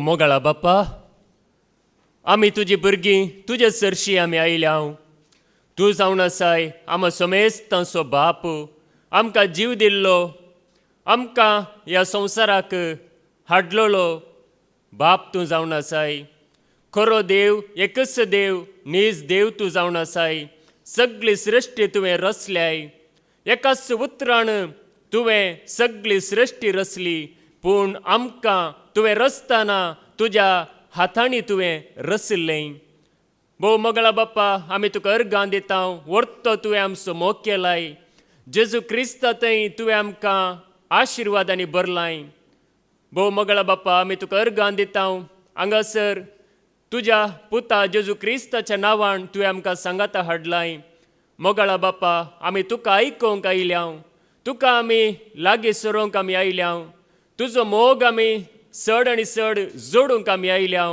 मोगाळा बाप्पा, आमी तुजी भुरगीं तुजे सरशी आमी आयल्या. तूं जावन आसाय आम समेस्तांचो बाप. आमकां जीव दिल्लो, आमकां ह्या संवसाराक हाडलोलो बाप तूं जावन आसाय. खरो देव, एकच देव, नीज देव तूं जावन आसाय. सगळी सृश्टी तुवें रचल्याय. एकाच उतरान तुवें सगळी सृश्टी रचली, पूण आमकां तुवें रचतना तुज्या हातांनी तुवें रचलें. भोव मोगाळा बाप्पा, आमी तुका अर्गां दिता. व्हरतो तुवें आमचो मोग केलाय. जेजू क्रिस्तांतय तुवें आमकां आशिर्वादांनी भरलाय. भोव मोगाळा बाप्पा, आमी तुका अर्गां दिता. हांगासर तुज्या पुता जेजू क्रिस्ताच्या नांवान तुवें आमकां सांगाता हाडलाय. मोगाळा बाप्पा, आमी तुका आयकोंक आयल्या. तुका आमी लागीं सरोंक आमी आयल्या. तुजो मोग आमी चड आनी चड जोडूंक आमी आयल्या.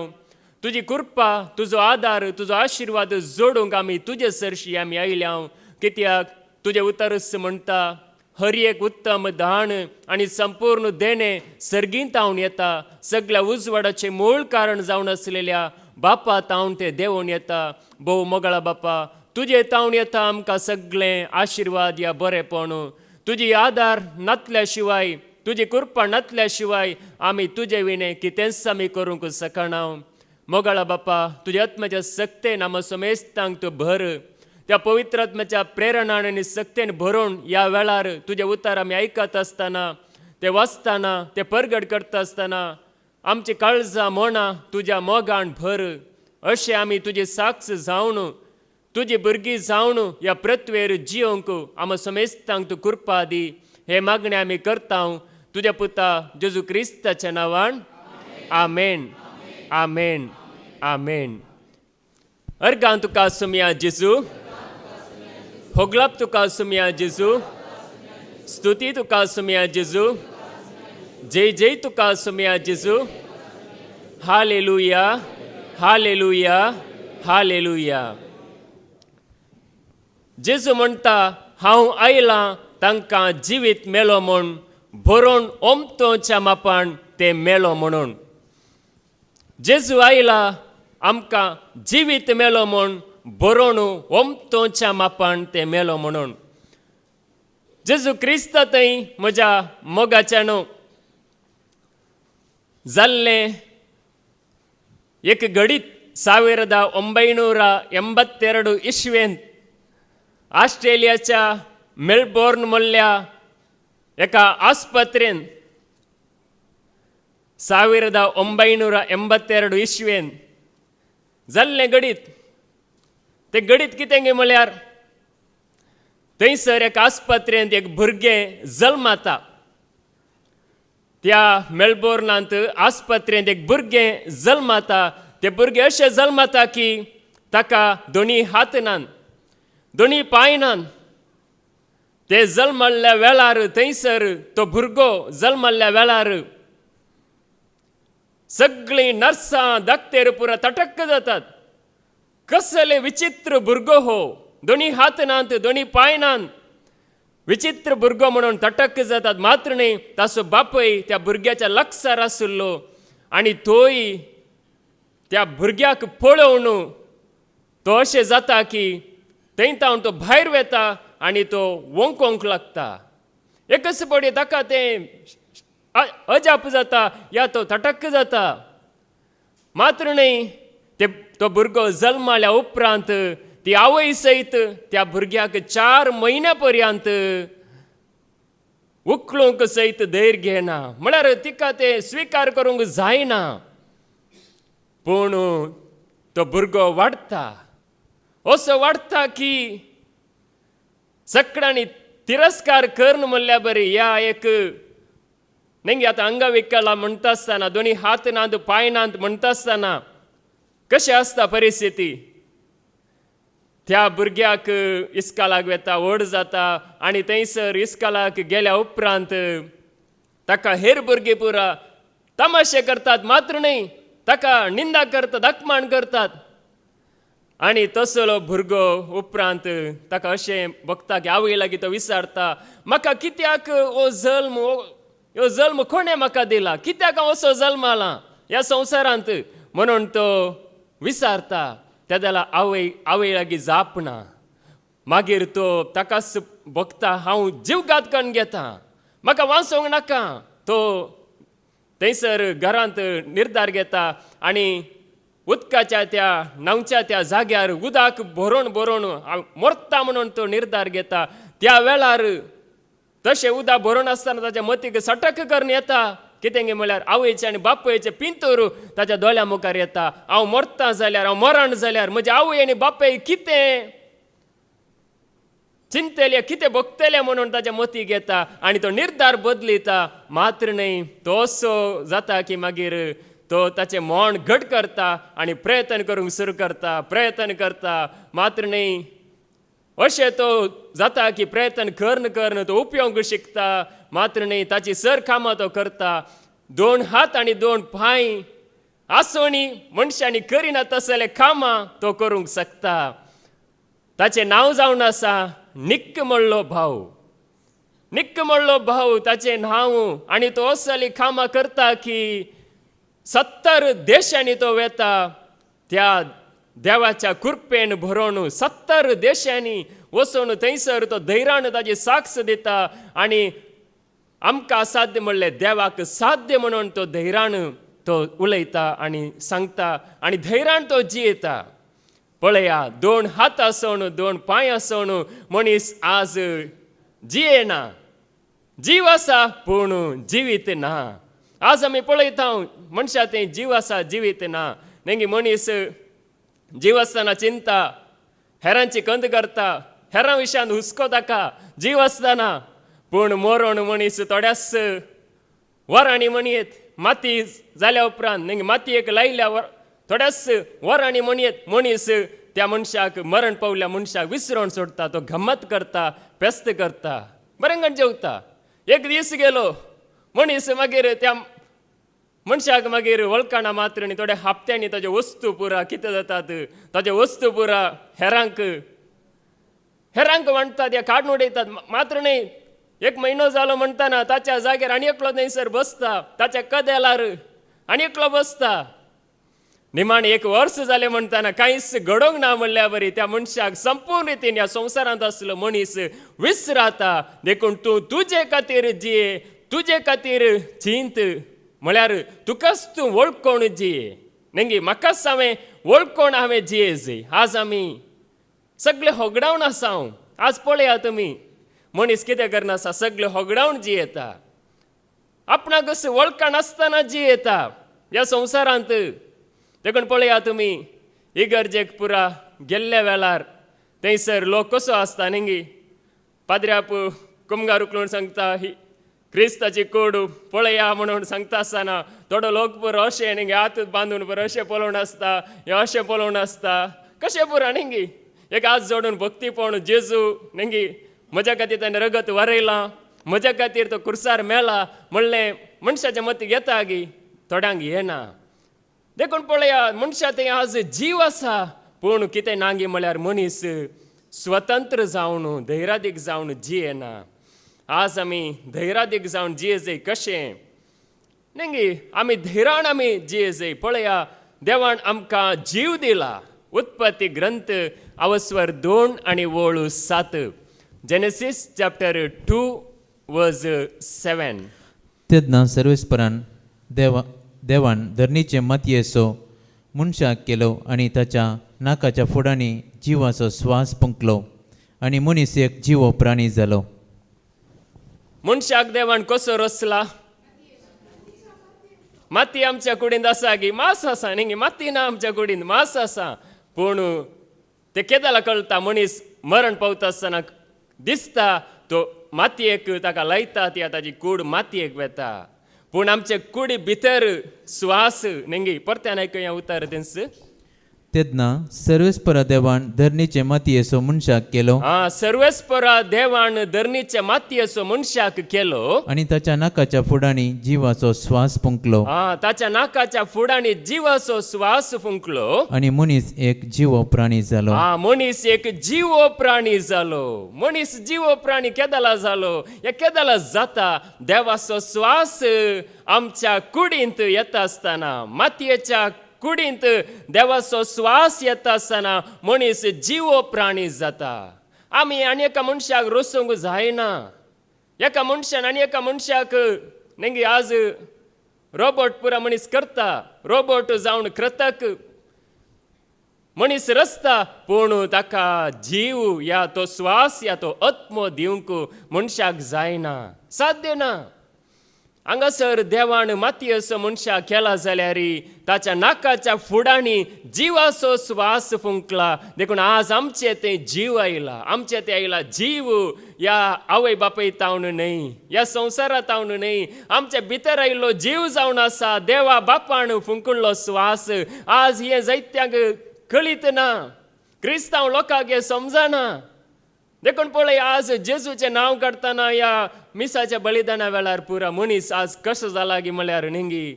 तुजी कृपा, तुजो आदार, तुजो आशिर्वाद जोडूंक आमी तुजे सरशी आमी आयल्या. कित्याक तुजें उतरस म्हणटा, हर एक उत्तम दान आनी संपूर्ण देणे सर्गींतावन येता. सगळ्या उजवाडाचें मूळ कारण जावन आसलेल्या बापा तावन तें देंवून येता. भोव मोगाळा बाप्पा, तुजे तावन येता आमकां सगळें आशिर्वाद या बरेपण. तुजी आदार नातल्या शिवाय, तुजी कृपा नातल्या शिवाय आमी तुजे विणे कितेंच आमी करूंक शकना. मोगाळा बाप्पा, तुज्या आत्म्याच्या सक्तेन आम समेस्तांक तूं भर. त्या पवित्र आत्म्याच्या प्रेरणान आनी सक्तेन भरून ह्या वेळार तुजे उतार आमी आयकत आसतना, ते वाचतना, ते परगट करता आसतना आमची काळजां मनां तुज्या मोगान भर. अशें आमी तुजी साक्ष जावन, तुजी भुरगीं जावन ह्या पृथ्वीर जियोंक आम समेस्तांक तूं कृपा दी. हे मागणें आमी करता तुज्या पुता जेजू क्रिस्ताच्या नांवान. आमेन, आमेन, आमेन. अर्गां तुका सुमया जेजू, होगलाप तुका सुमया जेजू, स्तुती तुका सुमया जेजू, जय जय तुका सुमया जेजू. Hallelujah, hallelujah, hallelujah. जेजू म्हणटा, हांव आयलां तांकां जिवीत मेलो म्हूण, भरोवन ओमतोच्या मापान ते मेलो म्हणून. जेजू आयला आमकां जिवीत मेलो म्हूण, भरोवन ओमतोच्या मापान ते मेलो म्हणून. जेजू क्रिस्तांतय म्हज्या मोगाच्यान जाल्लें एक घडीत 1982 इस्वेंत ऑस्ट्रेलियाच्या मेलबोर्न म्हणल्या एका आस्पत्रेन 1982 इस्वेंत जाल्लें घडीत. ते घडीत कितें गे म्हळ्यार, थंयसर एका आस्पत्रेंत एक भुरगें जल्माता. त्या मेलबोर्नांत आस्पत्रेंत एक भुरगें जल्माता. तें भुरगें अशें जल्माता की ताका दोनी हात नात, दोनी पांय नात. ते जल्मल्ल्या वेळार थंयसर तो भुरगो जल्मल्ल्या वेळार सगळीं नर्सां दाक्तेर पुरो तटक्क जातात. कसले विचित्र भुरगो हो, दोनी हात नात, दोनी पांय नात, विचित्र भुरगो म्हणून तटक्क जातात. मात्र न्ही, ताचो बापूय त्या भुरग्याच्या लागसार आसलो आनी तोय त्या भुरग्याक पळोवन तो अशें जाता की थंयतावन तो भायर वेता आनी तो वोंकोंक लागता. एकच पडी ताका तें अजाप जाता या तो तटक्क जाता. मात्र न्ही, तो भुरगो जल्माल्या उपरांत ती आवय सयत त्या भुरग्याक 4 म्हयन्या पर्यंत उखलूंक सयत धैर्य घेना. म्हळ्यार तिका तें स्विकार करूंक जायना. पूण तो भुरगो वाडटा, असो वाडटा की सगळ्यांनी तिरस्कार करन म्हणल्या बरी. ह्या एक नेंगे आतां अंगविकला म्हणटा आसतना, दोनी हात नात, पांय नात म्हणटा आसतना कशें आसता परिस्थिती. त्या भुरग्याक इस्कालाक वेता, व्हड जाता आनी थंयसर इस्कालाक गेल्या उपरांत ताका हेर भुरगीं पुरा तमाशे करतात. मात्र न्ही, ताका निंदा करतात, अपमान करतात. आनी तसलो भुरगो उपरांत ताका अशें बगता की आवय लागीं तो विचारता, म्हाका कित्याक हो जल्म कोणें म्हाका दिला, कित्याक हांव असो जल्माला, ह्या संवसारांत म्हणून तो विचारता तेद्याला आवय लागीं जापना. मागीर तो ताकाच बघता हांव जीवघात करून घेता, म्हाका वाचोंक नाका. तो थंयसर घरांत निर्धार घेता आनी उदकाच्या त्या न्हांवच्या त्या जाग्यार उदक भरोवन भरोवन हांव मरता म्हणून तो निर्धार घेता. त्या वेळार तशें उदक भरोवन आसतना ताच्या मतीक सटक करून येता. कितें म्हळ्यार आवयचे आनी बापयचे पिंतूर ताच्या दोळ्या मुखार येता. हांव मरता जाल्यार, हांव मरण जाल्यार म्हजे आवय आनी बापय कितें चिंतले, कितें बगतले म्हणून ताच्या मतीक येता आनी तो निर्धार बदलिता. मात्र न्हय, तो असो जाता की मागीर तो ताचें मन घट करता आनी प्रयत्न करूंक सुरू करता, प्रयत्न करता. मात्र न्हय, अशें तो जाता की प्रयत्न करन तो उपयोंक शिकता. मात्र न्हय, ताची सर कामां तो करता. 2 हात आनी 2 पांय आसोनी मनशांनी करिना तसले कामां तो करूंक शकता. ताचें नांव जावन आसा निक्क म्हणलो भाव. निक्क म्हणलो भाव ताचें नांव. आनी तो असली कामां करता की 70 देशांनी तो वेता. त्या देवाच्या कृपेन भरोवन 70 देशांनी वचून थंयसर तो धैर्यान ताची साक्ष दिता. आनी आमकां असाध्य म्हणलें देवाक साध्य म्हणून तो धैर्यान तो उलयता आनी सांगता आनी धैर्यान तो जियेता. पळया, 2 हात आसोन 2 पांय आसोन मनीस आज जियेना. जीव आसा पूण जिवीत ना. आज आमी पळयता मनशा थंय जीव आसा, जिवीत ना. नेंगी मनीस जीव आसतना चिंता, हेरांची कंद करता, हेरां विशयान हुस्को ताका जीव आसतना. पूण मरण मनीस थोड्याच वरांनी म्हणयत, माती जाल्या उपरांत नेंगी मातयेक लायल्या थोड्याच वरांनी म्हणयत मनीस त्या मनशाक, मरण पावल्या मनशाक विसरोन सोडता. तो गम्मत करता, फेस्त करता, बरें जेवता. एक दीस गेलो, मनीस मागीर त्या मनशाक मागीर वळखना. मात्र न्ही, थोड्या हप्त्यांनी ताजे वस्तू पुरा कितें जातात, ताजे वस्तू पुरा हेरांक म्हणटात, हे काडून उडयतात. मात्र न्ही, 1 म्हयनो जालो म्हणटाना ताच्या जाग्यार आनी एकलो थंयसर बसता, ताच्या कदेलार आनी एकलो बसता. निमाण 1 वर्स जालें म्हणटाना कांयच घडोवंक ना म्हणल्या बरी त्या मनशाक संपूर्ण रितीन ह्या संवसारांत आसलो मनीस विसराता. देखून तूं तुजे खातीर जिये, तुजे खातीर चिंत, म्हळ्यार तुकाच तूं वळखून जिये. नेंगी म्हाकाच हांवें वळखून हांवें जियेज. आज आमी सगळे होगडावन आसा. आज पळया तुमी, मनीस कितें करना आसा, सगळे होगडावन जियेता. आपणाक वळखा नासतना जियेता ह्या संवसारांत. देखून पळया तुमी, इगर्जेक पुरा गेल्ल्या वेळार थंयसर लोक कसो आसता नेंगी. पाद्र्याप कुमगार उखलून सांगता, ही क्रिस्ताची कूड पळया म्हणून सांगता आसतना थोडो लोक पुरो अशें नेंगी हात बांदून पुरो अशें पळोवन आसता, हे अशें पळोवन आसता. कशें पुरा नेंगी एक हात जोडून भक्ती पळोवन जेजू नेंगी म्हज्या खातीर ताणें रगत वारयलां, म्हज्या खातीर तो कुर्सार मेला म्हणलें मनशाच्या मतीक येता गी, थोड्यांक येना. देखून पळया, मनशा थंय आज जीव आसा पूण कितें नांगी म्हळ्यार मनीस स्वतंत्र जावन धैर्यादीक जावन जियेना. आज आमी धैर्यादीक जावन जियेजय कशें नेंगी आमी धैर्यान आमी जियेजय. पळया, देवान आमकां जीव दिला. उत्पत्ती ग्रंथ अवस्वर 2 आनी वळू 7. जेनेसीस चॅप्टर 2 वर्स 7. तेन्ना सर्वेस्परान देवान धरणीचे मातयेचो मनशाक केलो आनी ताच्या नाकाच्या फुडांनी जिवाचो स्वास पुंकलो आनी मनीस एक जिवो प्राणी जालो. मनशाक देवान कसो रचला? माती आमच्या कुडींत आसा गी, मास आसा न्ही, माती ना आमच्या कुडींत, मास आसा. पूण ते केदाला कळटा, मनीस मरण पावता आसतना दिसता तो मातयेक ताका लायता, ती ताची कूड मातयेक वेता. पूण आमचे कुडी भितर स्वास नेंगी परत्यान आयकया उतार तेंस. तेदना सर्वेस्परा देवान धरणीचे माती येसो मनशाक केलो सर्वेस्परा देवान धरणीचे माती असो मनशाक केलो आणि ताच्या नाकाच्या फुडांनी जिवाचो श्वास फुंकलो ताच्या नाकाच्या फुडांनी जिवाचो श्वास फुंकलो आणि मनीस एक जीव प्राणी जालो मनीस एक जीव प्राणी जालो मनीस जीव प्राणी केदाला जालो या केदाला जाता देवाचो श्वास आमच्या कुडींत येता असताना मातयेच्या कुडींत देवाचो श्वास येता आसतना मनीस जीव प्राणी जाता आमी आनी एका मनशाक रोसूंक जायना एका मनशान आनी एका मनशाक नेंगी आज रोबोट पुरा मनीस करता रोबोट जावन कृतक मनीस रचता पूण ताका जीव या तो श्वास या तो आत्मो दिवंक मनशाक जायना साध्य ना हांगासर देवान माती असो मनशाक केला जाल्यार ताच्या नाकाच्या फुडांनी जिवाचो श्वास फुंकला देखून आज आमचे ते जीव आयला आमचे ते आयला जीव या आवय बापाय तावन न्हय या संवसारात तावन न्हय आमच्या भितर आयिल्लो जीव जावन आसा देवा बापान फुंकुल्लो श्वास आज हे जायत्यांक कळीत ना क्रिस्तांव लोकांक हे समजना देखून पळय आज जेजूचें नांव काडटना या मिसाच्या बलिदाना वेळार पुरा मनीस आज कसो जाला की म्हळ्यार न्ही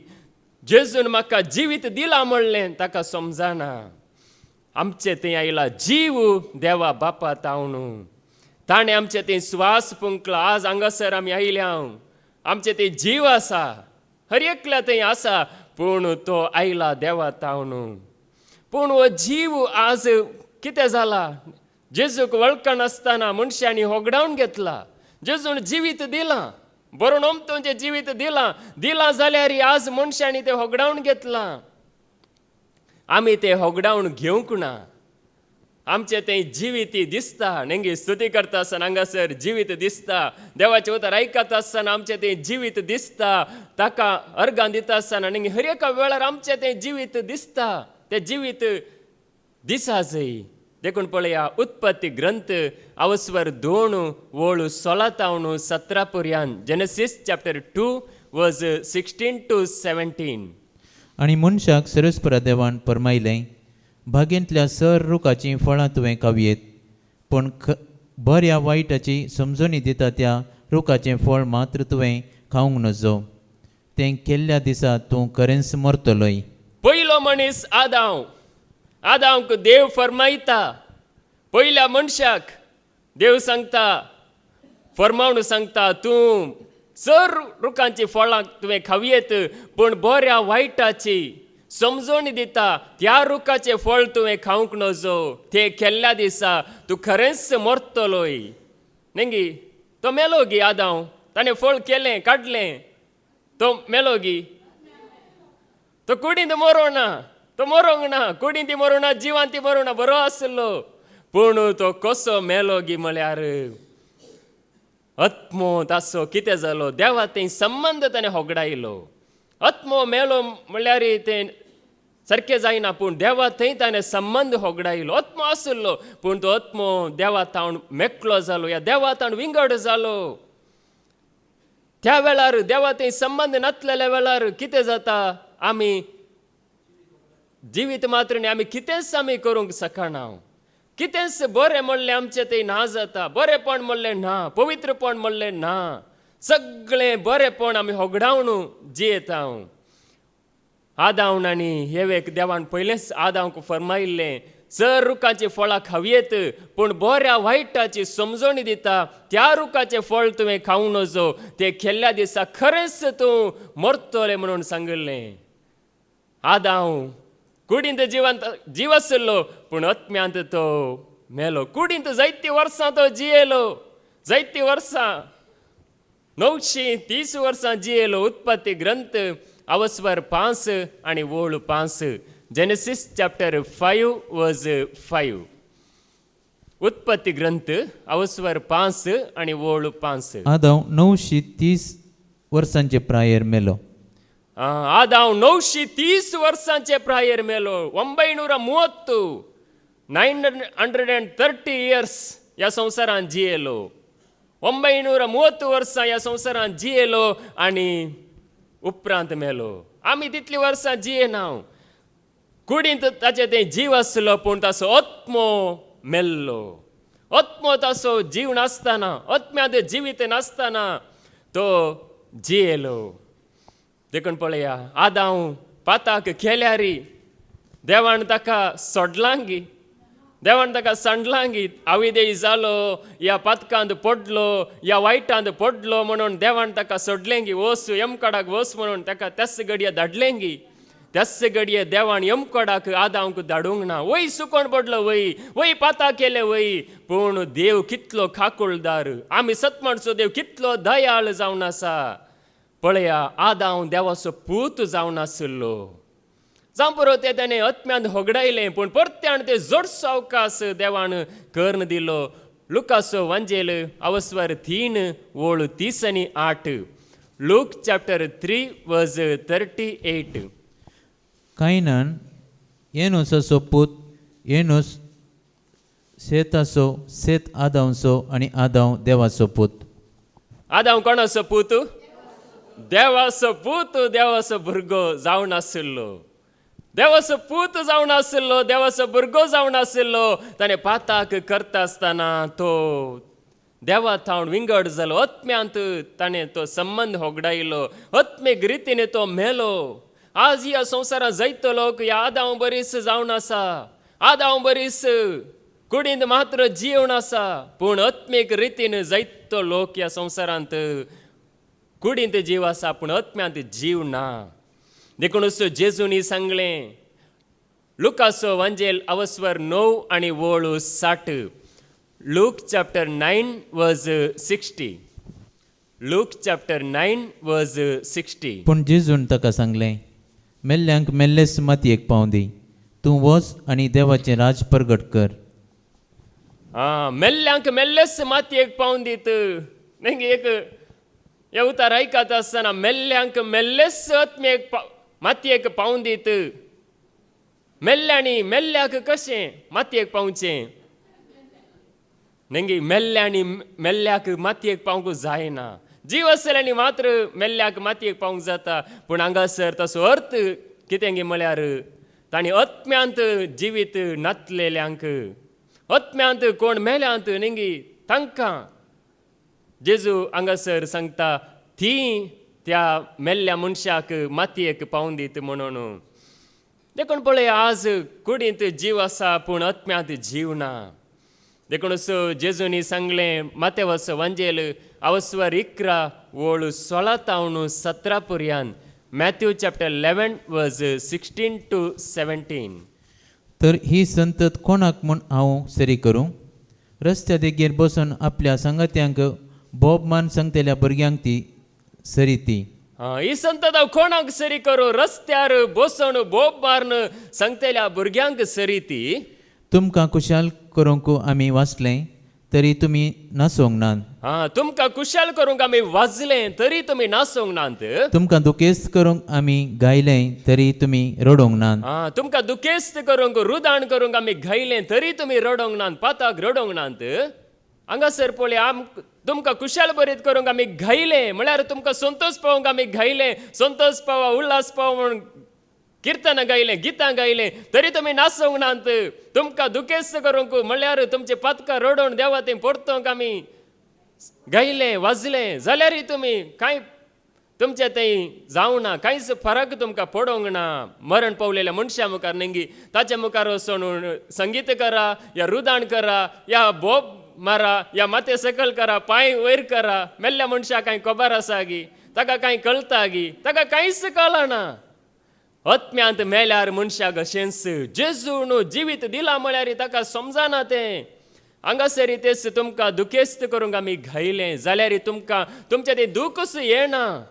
जेजून म्हाका जिवीत दिला म्हणलें ताका समजना आमचे थंय आयला जीव देवा बापा तावन ताणें आमचे थंय श्वास फुंकला आज हांगासर आमी आयल्या आमचे थंय जीव आसा हर एकल्या थंय आसा पूण तो आयला देवा तावन पूण हो जीव आज कितें जाला जेजूक वळखण आसतना मनशांनी होगडावन घेतला जेजून जिवीत दिलां बरो नमतून जें जिवीत दिलां जाल्यार आज मनशांनी तें होगडावन घेतलां आमी तें होगडावन घेवंक ना आमचें तें जिवीत दिसता नेंगी स्तुती करता आसतना हांगासर जिवीत दिसता देवाचें उतर आयकता आसतना आमचें तें जिवीत दिसता ताका अर्गां दिता आसतना नेंगी हर एका वेळार आमचें तें जिवीत दिसता तें जिवीत दिसा जाय देखून पळया उत्पत्ती ग्रंथ अवस्वर 2 वोळू 16 ते 17 पर्यंत जेनेसीस चॅप्टर 2 वर्स 16 to 17 आणि मनशाक सर्वेस्परा देवान फर्मायलें बागेंतल्या सर रुखाचीं फळां तुवें खावयेत पण बऱ्या वायटाची समजणी दिता त्या रुखाचें फळ मात्र तुवें खावंक नजो तें केल्ल्या दिसा तूं खरेंच मरतलोय पयलो मनीस आदांक देव फरमायता पयल्या मनशाक देव सांगता फरमावन सांगता तूं सर रुखांची फळां तुवें खावयेत पूण बऱ्या वायटाची समजणी दिता त्या रुखाचें फळ तुवें खावंक नजो तें केल्ल्या दिसा तूं खरेंच मरतलोय नेंगी तो मेलो गी आदांव ताणें फळ केलें काडलें तो मेलो गी तो कुडींत मरोना तो मरोंक ना कुडींत मरोना जिवांत मरोना बरो आसलो पूण तो कसो मेलो गी म्हळ्यार आत्मो ताचो कितें जालो देवा थंय संबंद ताणें होगडायलो आत्मो मेलो म्हळ्यार तें सारकें जायना पूण देवा थंय ताणें संबंद होगडायलो आत्मो आसलो पूण तो आत्मो देवा तावन मेकळो जालो या देवा तावन विंगड जालो त्या वेळार देवा थंय संबंद नासलेल्या वेळार कितें जाता आमी जिवीत मात्र न्ही आमी कितेंच आमी करूंक शकना कितेंच बरें म्हणलें आमचें तें ना जाता बरेंपण म्हणलें ना पवित्रपण म्हणलें ना सगळें बरेंपण आमी होगडावन जियेता आदावन आनी हेवेक देवान पयलेंच आदावंक फरमायिल्लें सर रुखाची फळां खावयेत पूण बऱ्या वायटाची समजणी दिता त्या रुखाचें फळ तुवें खावंक नजो तें केल्ल्या दिसा खरेंच तूं मरतलें म्हणून सांगिल्लें आदाव कुडींत जीव आसलो पूण आत्म्यांत तो मेलो कुडींत जायतीं वर्सां तो जियेलो जायतीं वर्सां 930 वर्सां जियेलो उत्पत्ती ग्रंथ अवस्वर 5 आनी वोळ 5 जेनेसीस चॅप्टर 5 वर्स 5 उत्पत्ती ग्रंथ अवस्वर 5 आनी वोळ 5 आदाव 930 वर्सांचे प्रायर मेलो आदाव 930 वर्सांचे प्रायर मेलो 930 इयर्स ह्या संवसारांत जियेलो 930 वर्सां ह्या संवसारांत जियेलो आनी उपरांत मेलो आमी तितलीं वर्सां जियेना कुडींत ताचे ते जीव आसलो पूण ताचो आत्मो मेल्लो. आत्मो ताचो जीव नासतना, आत्म्यांत जिवीत नासतना तो जियेलो. देखून पळया, आदाम पाताक केल्यारी देवान ताका सोडलांगी, देवान ताका सांडलांगी. आविदेय जालो, ह्या पातकांत पडलो, ह्या वायटांत पडलो म्हणून देवान ताका सोडलेंगी. वस यमकडाक वस म्हणून ताका त्याच घडये धाडलेंगी. त्याच घडये देवान यमकडाक आदामक धाडूंक ना. वय सुकोवन पडलो, वय पाता केले वय. पूण देव कितलो खाकुळदार, आमी सतमणचो देव कितलो दयाळ जावन आसा. पळया, आदाम देवाचो पूत जावन आसलो. जावं पुरो ते त्याने आत्म्यांत होगडायलें, पूण परत्यान ते जोडसो अवकाश देवान कर्ण दिलो. लुकाचो वांजेल अवस्वर 3:30-8. Look chapter 3:38. कायनान एनोसाचो पूत, एनोस सेताचो, सेत आदामचो आणि आदाम देवाचो पूत. आदाम कोणाचो पूत? देवाचो पूत, देवाचो भुरगो जावन आसलो. देवाचो पूत जावन आसलो, देवाचो भुरगो जावन आसलो. ताणें पाताक करता आसतना तो देवा थावन विंगड जालो. आत्म्यांत ताणें तो संबंध होगडायलो. आत्मीक रितीन तो मेलो. आज ह्या संवसारांत जायतो लोक ह्या आदाम बरीस जावन आसा. आदाम बरीस कुडींत मात्र जीवन आसा. पूण आत्मीक रितीन जायतो लोक ह्या संवसारांत कुडींत जीव आसा, पूण आत्म्यांत जीव ना. देखून जेजूनी सांगलें, लुकाचो वांजेल अवस्वर 9:60. Look chapter 9:60. Look chapter 9:60. पूण जेजून ताका सांगलें, मेल्ल्यांक मेल्लेस मातयेक पावूं दी. तूं वच आनी देवाचें राज प्रगट कर. मेल्ल्यांक मेल्लेस मातयेक पावून दीत. नेंगे एक हे उतार आयकत आसतना मेल्ल्यांक मेल्लेस आत्मेक मातयेक पावून दीत. मेल्ल्यांनी मेल्ल्याक कशें मातयेक पावचें? नेंगी मेल्ल्यांनी मेल्ल्याक मातयेक पावूंक जायना. जीव आसल्यांनी मात्र मेल्ल्याक मातयेक पावूंक जाता. पूण हांगासर ताचो अर्थ कितें गे म्हळ्यार तांणी आत्म्यांत जिवीत नातलेल्यांक, आत्म्यांत कोण मेल्यांत नेंगी तांकां जेजू हांगासर सांगता ती त्या मेल्ल्या मनशाक मातयेक पावून दीत म्हणून. देखून पळय, आज कुडींत जीव आसा पूण आत्म्यांत जीव ना. देखून जेजूनी सांगलें मातेवाचो वांजेल अवस्वर 11:16-17 पर्यंत. Matthew chapter 11:16-17. तर ही संतत कोणाक म्हूण हांव सरी करूं? रस्त्या देगेर बसून आपल्या संगत्यांक बोबमान सांगतल्या भुरग्यांक ती सरी ती. ही संतत हांव कोणाक सरी करूं? रस्त्यार बसून बोब मारून सांगतल्या भुरग्यांक सरी ती. तुमकां खुशाल करूंक आमी वाचलें तरी तुमी नासोंक नात. तुमकां कुशल करूंक आमी वाजलें तरी तुमी नासोंक नात. तुमकां दुखेस्त करूंक आमी गायलें तरी तुमी रडोंक नात. तुमकां दुखेस्त करूंक रुदाण करूंक आमी गायलें तरी तुमी रडोंक नात, पाताक रडोंक नात. हांगासर पळय, तुमकां कुशल बरीत करूंक आमी गायलें म्हळ्यार तुमकां संतोष पावोवंक आमी गायलें. संतोष पावा, उल्हास पाव म्हणून किर्तनां गायलें, गितां गायलें तरी तुमी नासोंक नात. तुमकां दुखेस्त करूंक म्हळ्यार तुमचे पातकां रडोवन देवा तें परतोवंक आमी गायलें, वाजलें जाल्यार तुमी कांय तुमचें तें जावना, कांयच फरक तुमकां पडोंक ना. मरण पावलेल्या मनशा मुखार नेंगी ताच्या मुखार वचून संगीत करा, या रुदाण करा, या बोब मारा, या माते सकल करा, पांय वयर करा. मेल्ल्या मनशाक कांय खबर आसा गी? ताका कांय कळटा गी? ताका कांयच कळना. आत्म्यांत मेल्यार मनशाक अशेंच जेजून जिवीत दिला म्हळ्यार ताका समजना तें. हांगासर तेच तुमकां दुखेस्त करूंक आमी गायलें जाल्यार तुमकां तुमचें तें दुखूच येना.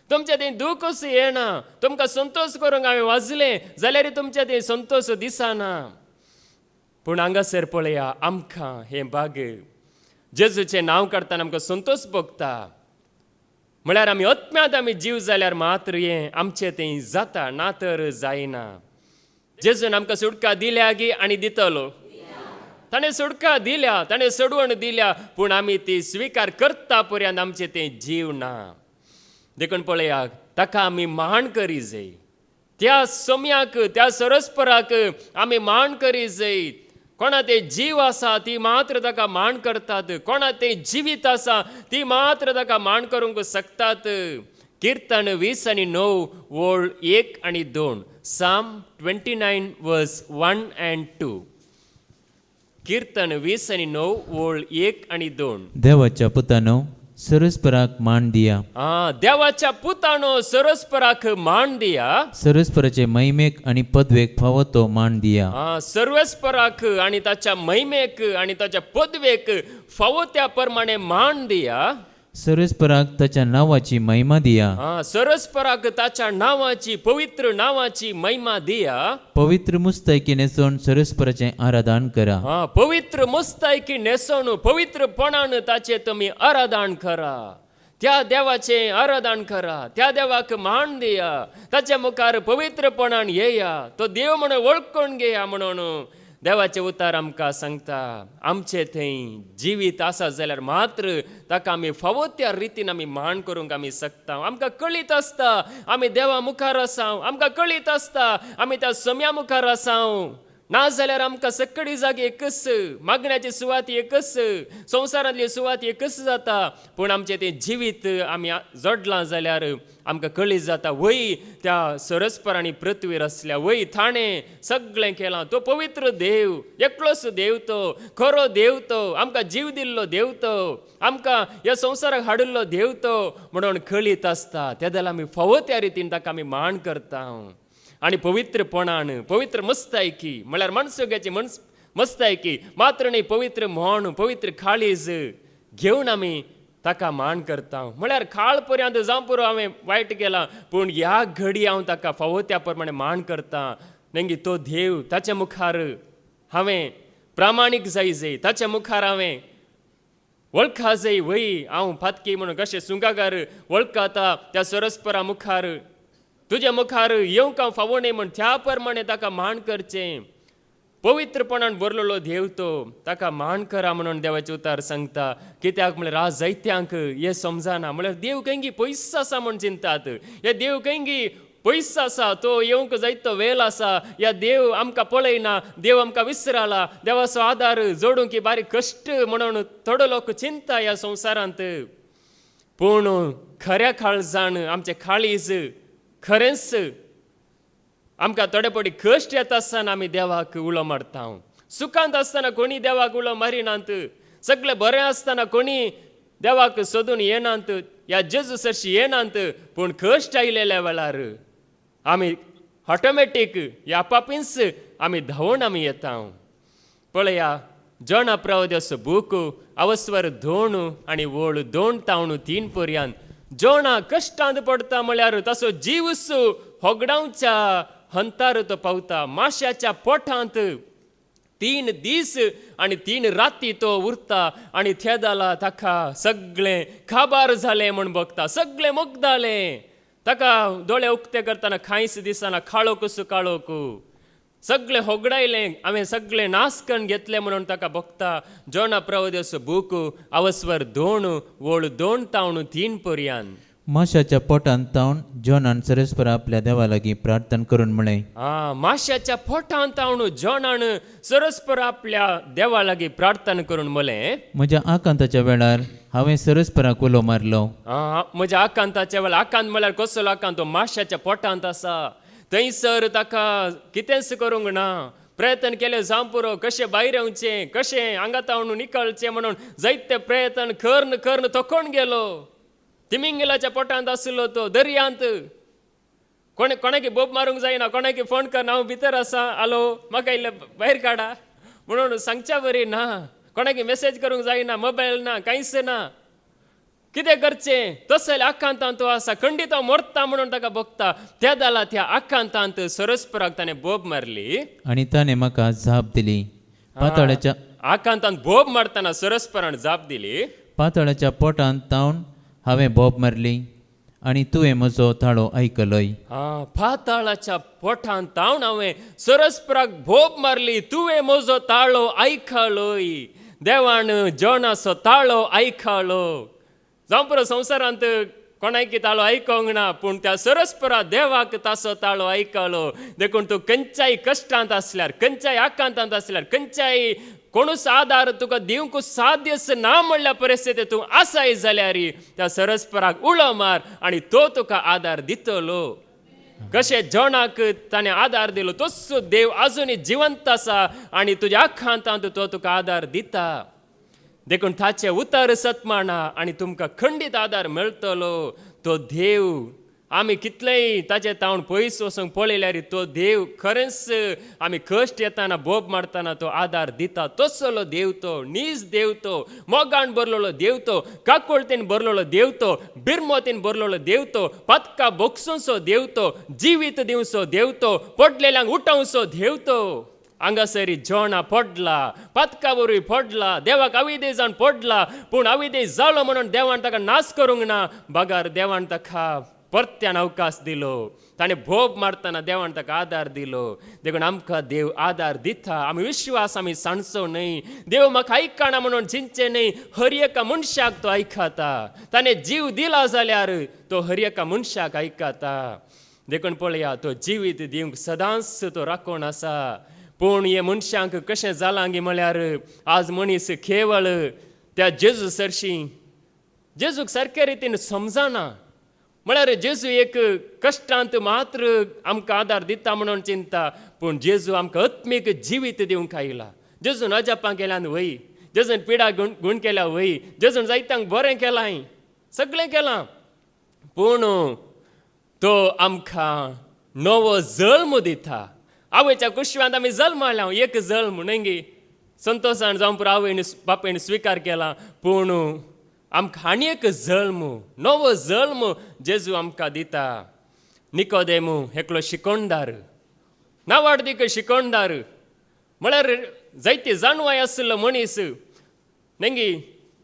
तुमचें तें दुखूच येना. तुमकां संतोष करूंक हांवें वाजलें जाल्यार तुमचें तें संतोष दिसना. पूण हांगासर पळया, आमकां हें भाग जेजूचें नांव काडटना आमकां संतोष भोगता. म्हळ्यार आमी आत्म्यांत आमी जीव जाल्यार मात्र हें आमचें तें जाता, ना तर जायना. जेजून आमकां सुटका दिल्या गी आनी दितलो. ताणें सुटका दिल्या, ताणें सोडवण दिल्या, पूण आमी ती स्विकार करता पर्यंत आमचें तें जीव ना. देखून पळया, ताका आमी मान करी जाय. त्या सोम्याक त्या सरस्पराक आमी मान करी जायत. कोणा ते जीव आसा ती मात्र ताका मान करतात. कोणा ते जिवीत आसा ती मात्र ताका मान करूंक शकतात. कीर्तन 20:9 ओळ 1 आणि 2. Psalm 29 verse 1 and 2. कीर्तन 20:9 ओळ 1 आणि 2. देवाच्या पुतानो सरस्पराक मान दिया. देवाच्या पुतानो सरस्पराक मान दिया. सरस्पराचे महिमेक आणि पदवेक फावो तो मान दिया. सर्वेस्पराक आणि ताच्या महिमेक आणि ताच्या पदवेक फावो त्या प्रमाणे मान दिया. सरस्पराक ताच्या नावाची महिमा दिया. सरस्पराक ताच्या नावाची पवित्र नावाची महिमा दिया. पवित्र मुस्तायकी नेसोन सरस्पराचे आराधन करा. पवित्र मुस्तायकी नेसोन पवित्रपणान ताचे तुम्ही आराधन करा. त्या देवाचे आराधन करा. त्या देवाक मान दिया. ताच्या मुखार पवित्रपणान येया. तो देव म्हणून वळखून घेया म्हणून देवाचे उतार आमकां सांगता. आमचे थंय जिवीत आसा जाल्यार मात्र ताका आमी फावो त्या रितीन आमी मान करूंक आमी शकता. आमकां कळीत आसता आमी देवा मुखार आसाव. आमकां कळीत आसता आमी त्या सोम्या मुखार आसाव. ना जाल्यार आमकां सकडी जागी एकच, मागण्याची सुवात एकच, संवसारांतली सुवात एकच जाता. पूण आमचें तें जिवीत आमी जोडलां जाल्यार आमकां कळीत जाता वय त्या सरस्परांनी पृथ्वीर आसल्या वय ताणें सगळें केलां. तो पवित्र देव, एकलोच देव तो, खरो देव तो, आमकां जीव दिल्लो देव तो, आमकां ह्या संवसाराक हाडिल्लो देव तो म्हणून कळीत आसता. त्या जाल्यार आमी फावो त्या रितीन ताका आमी मान करता. आणि पवित्रपणान पवित्र मस्तायकी म्हळ्यार मनसुग्याची मस्तायकी मात्र न्ही, पवित्र म्हण, पवित्र काळीज घेवन आमी ताका मान करता. म्हळ्यार काळ पर्यंत जावं पुरो हांवें वायट केलां पूण ह्या घडी हांव ताका फावो त्या प्रमाणे मान करता. नेंगी तो देव ताच्या मुखार हांवें प्रामाणीक जाय. ताच्या मुखार हांवें वळखा जाय. वय हांव फातकी म्हणून कशें सुंगागार वळखता त्या सरस्परा मुखार तुज्या मुखार येवंक हांव फावो न्ही म्हण त्या प्रमाणे ताका मान करचें. पवित्रपणान भरलेलो देव तो, ताका मान करा म्हणून देवाचे उतार सांगता. कित्याक म्हळ्यार आज जायत्यांक हें समजना. म्हळ्यार देव खंयगी पयस आसा म्हण चिंतात. हे देव खंयगी पयस आसा, तो येवंक जायतो वेळ आसा. या देव आमकां पळयना, देव आमकां विसराला. देवाचो आदार जोडूंक की बारीक कश्ट म्हणून थोडो लोक चिंता ह्या संवसारांत. पूण खऱ्या काळजान आमचें काळीज खरेंच आमकां थोडे पडी कश्ट येता आसतना आमी देवाक उलो मारता. सुखांत आसतना कोणी देवाक उलो मारिनात. सगळें बरें आसतना कोणी देवाक सोदून येनात, ह्या जेजू सरशी येनात. पूण कश्ट आयलेल्या वेळार आमी ऑटोमॅटीक ह्या पापींच आमी धांवून आमी येता. पळया जॉना प्रवाद्याचो बूक अवस्वर 2 आणि ओळ 2-3 पर्यंत जोना कश्टांत पडता म्हळ्यार ताचो जीवस होगडावच्या हंतार तो पावता. माश्याच्या पोटांत 3 दीस आणि 3 राती तो उरता. आणि थेदाला ताका सगळें खाबार जालें म्हण बघता. सगळें मोगदालें. ताका दोळे उक्ते करतना कांयच दिसना. काळोकूच काळोक. सगळें होगडायलें, हांवें सगळें नास करून घेतलें म्हणून ताका बघता. जोना प्रवाद्याचो बूक अवस्वर 2 ओळ 2-3 पर्यंत. माशाच्या पोटांत तावन जॉनान सरस्परा आपल्या देवा लागीं प्रार्थना करून म्हळें. माश्याच्या पोटांत तावन जॉनान सरस्परा आपल्या देवा लागीं प्रार्थना करून म्हळें, म्हज्या आकांताच्या वेळार हांवें सरस्पराक उलो मारलो. म्हज्या आकांताच्या वेळार, आकांत म्हळ्यार कसलो आकांत? तो माश्याच्या पोटांत आसा. थंयसर ताका कितेंच करूंक ना. प्रयत्न केले जावं पुरो, कशें भायर येवचें, कशें आंगातावून निकळचें म्हणून जायते प्रयत्न करून थकोन गेलो. तिमिंगलाच्या पोटांत आसलो तो, दर्यांत. कोणाकी बोब मारूंक जायना. कोणाकी फोन कर, हांव भितर आसा, आलो, म्हाका इल्लें भायर काडा म्हणून सांगच्या बरी ना. कोणाकी मेसेज करूंक जायना, मोबायल ना, कांयच ना. कितें करचें? तसले आकांतांत तो आसा. खंडीत हांव मरता म्हणून ताका बघता. त्या जाला त्या आकांतांत सरस्पराक ताणें बोब मारली आनी ताणें म्हाका जाप दिली. पाताळाच्या आकांतांत बोब मारतना सरस्परान जाप दिली. पाताळाच्या पोटांत तावन हांवें बोब मारली आनी तुवें म्हजो ताळो आयकलोय. पाताळाच्या पोटांत तावन हांवें सरस्पराक बोब मारली, तुवें म्हजो ताळो आयकलोय. देवान जॉनाचो ताळो आयकलो. जावं पुरो संवसारांत कोणाक ताळो आयकोंक ना, पूण त्या सरस्परा देवाक तासो ताळो आयकलो. देखून तूं खंयच्याय कश्टांत आसल्यार, खंयच्याय आकांतांत आसल्यार, खंयच्याय कोणूच आदार तुका दिवंक साध्यच ना म्हणल्या परिस्थितीत तूं आसाय जाल्यार त्या सरस्पराक उलो मार आनी तो तुका आदार दितलो. कशें जोनाक ताणें आदार दिलो तसो देव आजुनूय जिवंत आसा आनी तुज्या आखांतांत तो तुका आदार दिता. देखून ताचें उतर सत्माना आनी तुमकां खंडीत आदार मेळटलो. तो देव आमी कितलेंय ताचे तावण पयस वचूंक पळयल्यार तो देव खरेंच आमी कश्ट येताना बोब मारतना तो आदार दिता. तसलो देव तो, नीज देव तो, मोगान भरलेलो देव तो, काकुळतेन भरलेलो देव तो, बिरमोतीन भरलेलो देव तो, पदका बोगसूंचो देव तो, जिवीत दिवचो देव तो, पडलेल्यांक उठोवचो देव तो. हांगासरी जोना पडला, पदका वरवीं पडला, देवाक अविधेय जावन पडला, पूण अविधेय जालो म्हणून देवान ताका नाश करूंक ना. बागार देवान ताका परत्यान अवकाश दिलो. ताणें भोब मारतना देवान ताका आदार दिलो. देखून आमकां देव आदार दिता. आमी विश्वास आमी सांडचो न्हय. देव म्हाका आयकना म्हणून चिंतचें न्हय. हर एका मनशाक तो आयकता. ताणें जीव दिला जाल्यार तो हर एका मनशाक आयकता. देखून पळया, तो जिवीत दिवंक सदांच तो राखून आसा. पूण हे मनशांक कशें जालां गे म्हळ्यार आज मनीस केवळ त्या जेजू सरशी जेजूक सारके रितीन समजना. म्हळ्यार जेजू एक कश्टांत मात्र आमकां आदार दिता म्हणून चिंता, पूण जेजू आमकां आत्मीक जिवीत दिवंक आयला. जेजून अजापां केल्यान वय, जेजून पिडा गुण केल्या वय, जेजून जायत्यांक बरें केलां, सगळें केलां, पूण तो आमकां नवो जल्म दिता. आवयच्या कुशव्यांत आमी जल्माल्या, एक जल्म न्हय गे, संतोशान जावं पुरो आवयन बापायन स्विकार केला, पूण आमकां आनी एक जल्म, नवो जल्म जेजू आमकां दिता. निकोदेमू एकलो शिकोणदार, नावाडदीक शिकोणदार, म्हळ्यार जायती जाणवाय आसलो मनीस न्हय गे.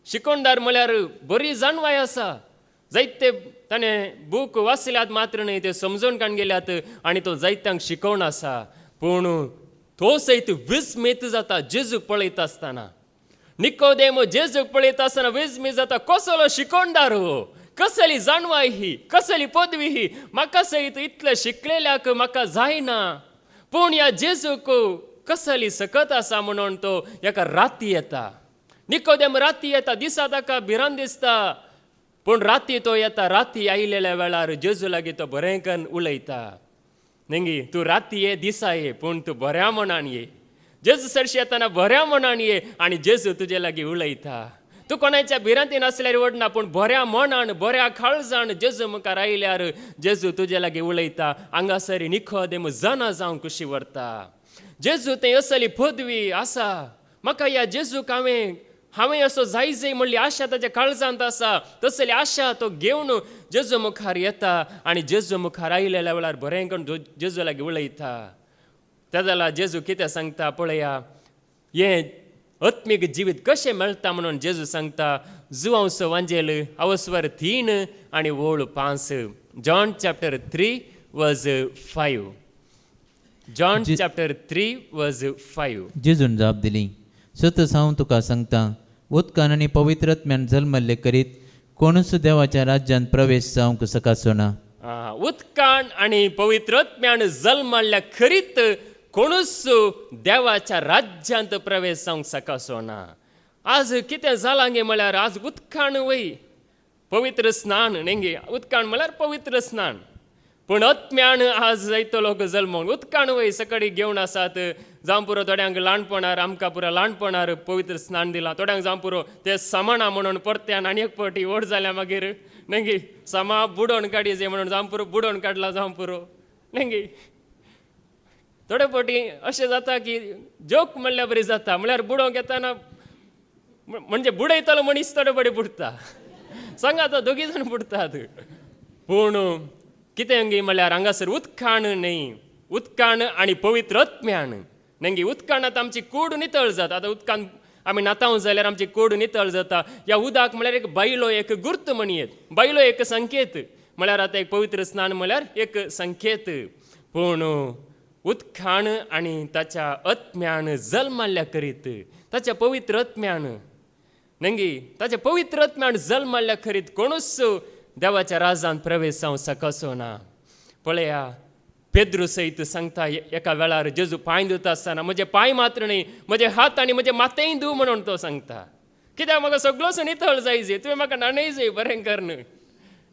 शिकोणदार म्हळ्यार बरी जाणवाय आसा. जायते ताणें बूक वाचल्यात मात्र न्हय, ते समजून काण गेल्यात आनी तो जायत्यांक शिकोवन आसा. पूण तो सयत विस्मीत जाता जेजूक पळयत आसतना. निकोदेमो जेजूक पळयत आसतना विस्मीत जाता. कसलो शिकोणदार हो, कसली जाणवाय ही, कसली पदवी ही, म्हाका सयत इतले शिकलेल्याक म्हाका जायना, पूण ह्या जेजूक कसली सकत आसा म्हणून तो हेका राती येता. निकोदेम राती येता. दिसा ताका भिरांत दिसता, पूण राती तो येता. राती आयलेल्या वेळार जेजू लागीं तो बरें करून उलयता. न्ही, तूं राती ये, दिसा ये, पूण तूं बऱ्या मनान ये. जेजू सरशी येताना बऱ्या मनान ये आनी जेजू तुजे लागीं उलयता. तूं कोणाच्या भिरांतीन आसल्यार वडना, पूण बऱ्या मनान, बऱ्या काळजान जेजू मुखार आयल्यार जेजू तुजे लागीं उलयता. हांगासर निकोदेम जाणा जावं कशी व्हरता. जेजू तें असली पदवी आसा. म्हाका ह्या जेजूक हांवें असो जाय म्हणली आशा ताच्या काळजांत आसा. तसली आशा तो घेवन जेजू मुखार येता आनी जेजू मुखार आयलेल्या वेळार बरें करून जेजू लागीं उलयता. त्या जाल्यार जेजू कितें सांगता पळया. हें आत्मीक जिवीत कशें मेळटा म्हणून जेजू सांगता. जुवांवचो वांजेल अवस्वर 3 आनी वोळ 5. जॉन चॅप्टर 3 वर्स 5. जॉन चॅप्टर 3 वर्स 5. जेजून जाप दिली, सतत हांव तुका सांगता, उदकान आनी पवित्रत्म्यान जल्मल्ले करीत कोणूच देवाच्या राज्यांत प्रवेश जावंक सकाचो ना. उदकान आनी पवित्रत्म्यान जल्मल्ल्या खरीत कोणूच देवाच्या राज्यांत प्रवेश जावंक सकाचो ना. आज कितें जालां गे म्हळ्यार आज उदकान वय, पवित्र स्नान न्ही गे. उदकान म्हळ्यार पवित्र स्नान, पूण आत्म्यान आज जायतो लोक जल्मोवन उदकान वय सकडी घेवन आसात. जावं पुरो थोड्यांक ल्हानपणार, आमकां पुरो ल्हानपणार पवित्र स्नान दिलां. थोड्यांक जावं पुरो ते समाना म्हणून परत्यान आनी एक फावटी व्हड जाल्या मागीर न्ही गे समा बुडोवन काडी जे म्हणून जावं पुरो बुडोवन काडला जावं पुरो न्ही गे. थोडे फावटी अशें जाता की जोक म्हणल्यार बरी जाता, म्हळ्यार बुडोवंक येताना म्हणजे बुडयतलो मनीस थोडे फावटी बुडटा, सांगा तो दोगी जाण बुडतात. पूण कितें गे म्हळ्यार हांगासर उदकान न्ही, उदकान आनी पवित्र आत्म्यान न्ही. उदकान आतां आमची कूड नितळ जाता. आतां उदकान आमी न्हाताव जाल्यार आमची कूड नितळ जाता. ह्या उदक म्हळ्यार एक बायलो एक गुर्त म्हणयेत, बायलो एक संकेत. म्हळ्यार आतां एक पवित्र स्नान म्हळ्यार एक संकेत. पूण उदकान आनी ताच्या आत्म्यान जल्मल्ल्या करीत, ताच्या पवित्र आत्म्यान न्ही, ताच्या पवित्र आत्म्यान जल्मल्ल्या करीत कोणूच देवाच्या राजांत प्रवेश जावं सकसो ना. पळया पेद्रू सयत सांगता एका वेळार जेजू पांय धुता आसतना म्हजे पांय मात्र न्ही, म्हजे हात आनी म्हजे माथेय धू म्हणून तो सांगता. कित्याक म्हाका सगळोच नितळ जाय जे, तुवें म्हाका नाणय जाय बरें करन.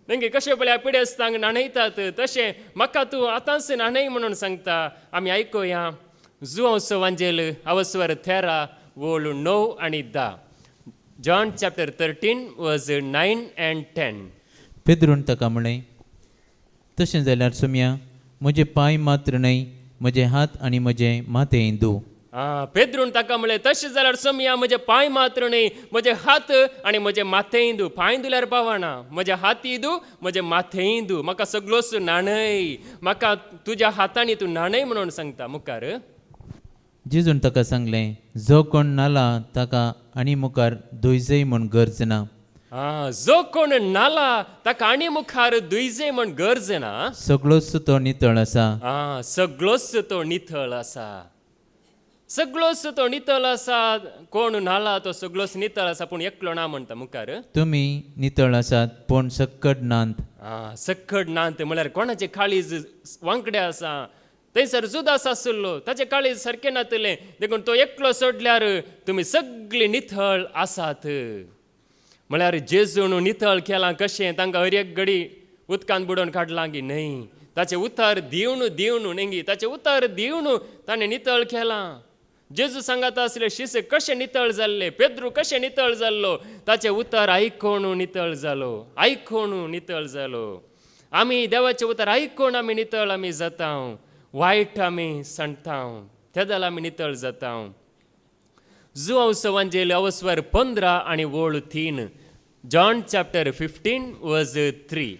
नेंगे कशें पळय पिडेस्तांक नाणयतात तशें म्हाका तूं आतांच नाणय म्हणून सांगता. आमी आयकुया जुआंव सवांजेल अवस्वर 13 वोळ 9 आनी 10. जॉन चॅप्टर 13 वर्स 9 and 10. पेद्रून ताका म्हळें, तशें जाल्यार सुमया म्हजे पांय मात्र न्हय, म्हजे हात आनी म्हजे माथेय धू. पेद्रून ताका म्हळें, तशें जाल्यार समया म्हजे पांय मात्र न्ही, म्हजे हात आनी म्हजे माथेय धू. पांय धुल्यार पावना, म्हजे हाती धू, म्हजे माथेय धू. म्हाका सगळोच नाणय, म्हाका तुज्या हातांनी तूं नाणय म्हणून सांगता. मुखार जेजून ताका सांगलें, जो कोण नाला ताका आनी मुखार धुयजय म्हूण गरज ना. जो कोण नाला ताका आनी मुखार धुयजे म्हण गरज ना. सगळोच तो नितळ आसा. सगळोच तो नितळ आसा. सगळोच तो नितळ आसा. कोण नाला तो सगळोच नितळ आसा, पूण एकलो ना म्हणटा. मुखार तुमी नितळ आसात पूण सक्कड नांत. सक्कड नांत म्हळ्यार कोणाचे काळीज वांकडे आसा. थंयसर जुदास आसलो, ताचे काळीज सारकें नातलें, देखून तो एकलो सोडल्यार तुमी सगळीं नितळ आसात. म्हळ्यार जेजून नितळ केलां कशें, तांकां हर एक घडी उदकांत बुडोवन काडलां की न्हय. ताचें उतर दिवन नेंगी ताचें उतर दिवन ताणें नितळ केलां. जेजू सांगता आसले शिसे कशें नितळ जाल्ले, पेद्रू कशें नितळ जाल्लो, ताचें उतर आयकोन नितळ जालो. आयकोन नितळ जालो. आमी देवाचें उतर आयकोन आमी नितळ आमी जाता. वायट आमी सांडटा, तेदल आमी नितळ जाता. जुआंव सवांजेल अवस्वर 15 आनी वोळ 3. जॉन चॅप्टर 15 वर्स 3.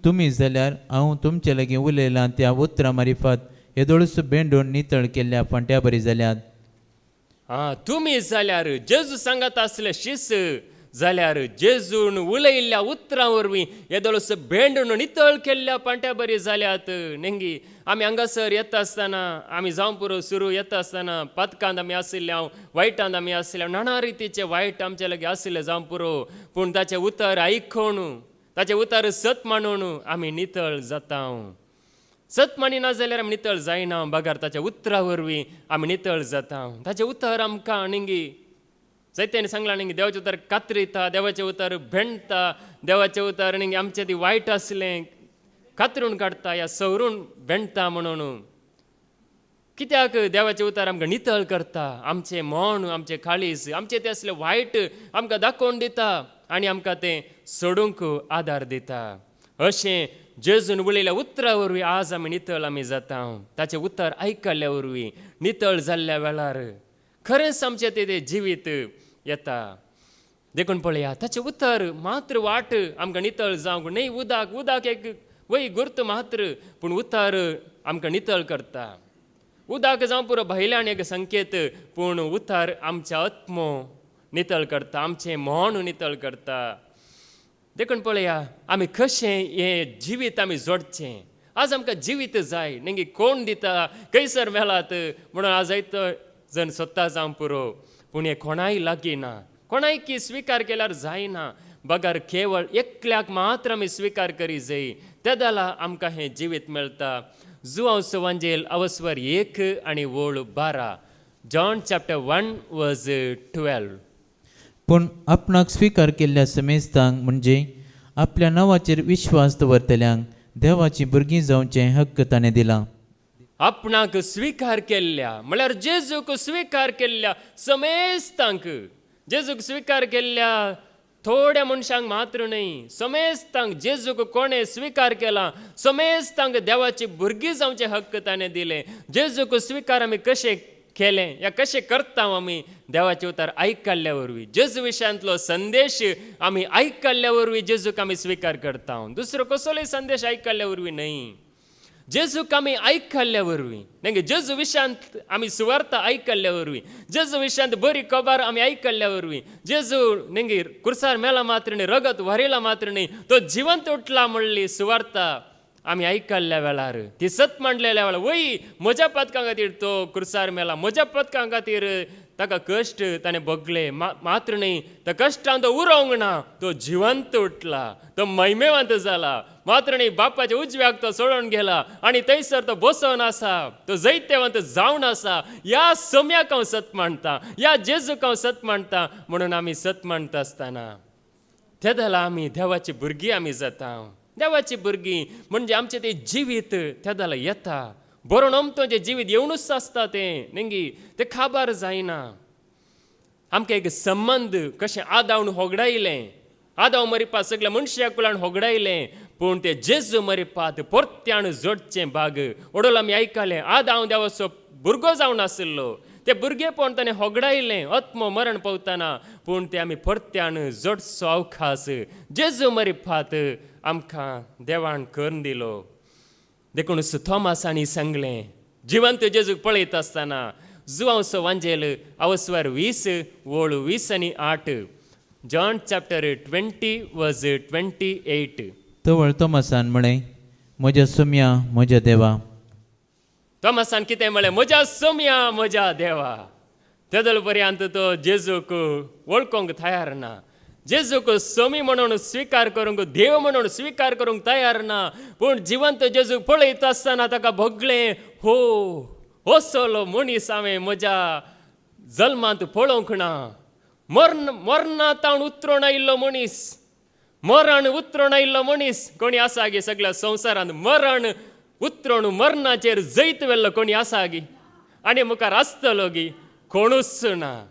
तुमी जाल्यार हांव तुमचे लागीं उलयलां त्या उतरां मारिफात येदोळूच बेंडून नितळ केल्ल्या फांट्या बरी जाल्यात. तुमी जाल्यार जेजू सांगता आसले शिस जाल्यार जेजून उलयल्ल्या उतरां वरवीं येदोळूच बेंडून नितळ केल्ल्या पांट्या बरी जाल्यात. नेंगी आमी हांगासर येता आसतना, आमी जावं पुरो सुरू येता आसतना पथकांत आमी आशिल्ल्या, वायटांत आमी आशिल्ल्या, नाना रितीचे वायट आमचे लागीं आशिल्ले जावं पुरो, पूण ताचें उतर आयकोन, ताचें उतर सत मानून आमी नितळ जाता. सत मानिना जाल्यार आमी नितळ जायना. बगार ताच्या उतरा वरवीं आमी नितळ जाता. ताचें उतर आमकां नेंगी जायत्यांनी सांगलां नेंगी देवाचें उतर कातरिता, देवाचें उतर भेंडता, देवाचें उतर नेंगी आमचें ती वायट आसलें कातरून काडटा या सवरून भेंडता म्हणून. कित्याक देवाचें उतर आमकां नितळ करता. आमचें मन, आमचें काळीज, आमचें तें असलें वायट आमकां दाखोवन दिता आनी आमकां तें सोडूंक आदार दिता. अशें जेजून उलयल्या उतरा वरवीं आज आमी नितळ आमी जाता. ताचें उतर आयकल्ल्या वरवीं नितळ जाल्ल्या वेळार खरेंच आमचें तें जिवीत येता. देखून पळया ताचें उतर मात्र वाट आमकां नितळ जावंक न्हय. उदक एक वय गुर्त मात्र, पूण उतर आमकां नितळ करता. उदक जावं पुरो भायल्यान एक संकेत, पूण उतर आमच्या आत्मो नितळ करता, आमचें मन नितळ करता. देखून पळया आमी कशें हें जिवीत आमी जोडचें. आज आमकां जिवीत जाय, नेंगी कोण दिता, खंयसर मेलात म्हणून आज जायतो जण स्वता जावं पुरो, पूण हें कोणाय लागीं ना. कोणाय की स्विकार केल्यार जायना. बगार केवळ एकल्याक मात्र आमी स्विकार करी जाय, तेदाला आमकां हें जिवीत मेळटा. जुआंव सवांजेल अवस्वर 1 आनी वोळ 12. जॉन चॅप्टर 1 वर्स 12. पूण आपणाक स्विकार केल्ल्या समेस्तांक म्हणजे आपल्या नांवाचेर विश्वास दवरतल्यांक देवाची भुरगीं जावचें हक्क ताणें दिला. आपणाक स्विकार केल्ल्या म्हळ्यार जेजूक स्विकार केल्ल्या समेस्तांक, जेजूक स्विकार केल्ल्या थोड्या मनशांक मात्र न्हय, समेस्तांक जेजूक कोणें स्विकार केला समेस्तांक देवाची भुरगीं जावचें हक्क ताणें दिलें. जेजूक स्विकार आमी कशें केलें या कशें करता आमी? देवाचें उतर आयकल्ल्या वरवीं, जेजू विशयांतलो संदेश आमी आयकल्ल्या वरवीं जेजूक आमी स्विकार करता. दुसरो कसलोय संदेश आयकल्ल्या वरवीं न्हय, जेजूक आमी आयकल्ल्या वरवीं. नेंगे जेजू विशयांत आमी सुवार्ता आयकल्ल्या वरवीं, जेजू विशयांत बरी खबर आमी आयकल्ल्या वरवीं, जेजू नेंगे कुर्सार मेला मात्र न्ही, रगत व्हरिला मात्र न्ही, तो जिवंत उठला म्हणली सुवार्ता आमी आयकल्ल्या वेळार, ती सत मांडलेल्या वेळार, वय म्हज्या पथकां खातीर तो कुर्सार मेला, म्हज्या पथकां खातीर ताका कश्ट ताणें भोगले, मात्र न्ही त्या कश्टान तो उरोंक ना, तो जिवंत उठला, तो महिमेवंत जाला, मात्र न्ही बापाच्या उजव्याक तो सोडून गेला आनी थंयसर तो बसोन आसा, तो जैत्यवंत जावन आसा. ह्या सम्याक हांव सत मानता, ह्या जेजूक हांव सत मानता. म्हणून आमी सत मानता आसतना त्या जाला आमी देवाची भुरगीं आमी जाता. देवाची भुरगीं म्हणजे आमचें तें जिवीत त्या जाला येता. बरोवन अमतो जें जिवीत येवनूच आसता तें नेंगी तें खाबार जायना. आमकां एक संबंद कशें आदावन होगडायलें, आदाव मरिपा सगळ्या मनशां कुलान होगडायलें, पूण तें जेजू मरिपात परत्यान जोडचें भाग. ओडोल आमी आयकलें, आदाव देवाचो भुरगो जावन आशिल्लो, तें भुरगेपण ताणें होगडायलें आत्मो मरण पावतना, पूण तें आमी परत्यान जोडचो अवकाश जेजू मरिपात आमकां देवान करून दिलो. देखून थॉमासांनी सांगलें, जिवंत जेजूक पळयत आसतना जुवांवचो वांजेल अवस्वर 20:20-8. John chapter 20:28. तवळ तोमासान म्हळें, म्हज्या सोम्या म्हज्या देवा. तोमासान कितें म्हळें? म्हज्या सोम्या म्हज्या देवा. तेदल पर्यंत तो जेजूक वळखूंक तयार ना, जेजूक सोमी म्हणून स्विकार करूंक, देव म्हणून स्विकार करूंक तयार ना. पूण जिवंत जेजूक पळयत आसतना ताका भोगलें, हो असलो मनीस हांवें म्हज्या जल्मांत पळोवंक ना. मरणांतावन उतरोन आयिल्लो मनीस, मरण उतरोन आयिल्लो मनीस कोणी आसा गे सगळ्या संवसारांत? मरण उतरोन मरणाचेर जैत वेल्लो कोणी आसा गी? आनी मुखार आसतलो गी? कोणूच ना.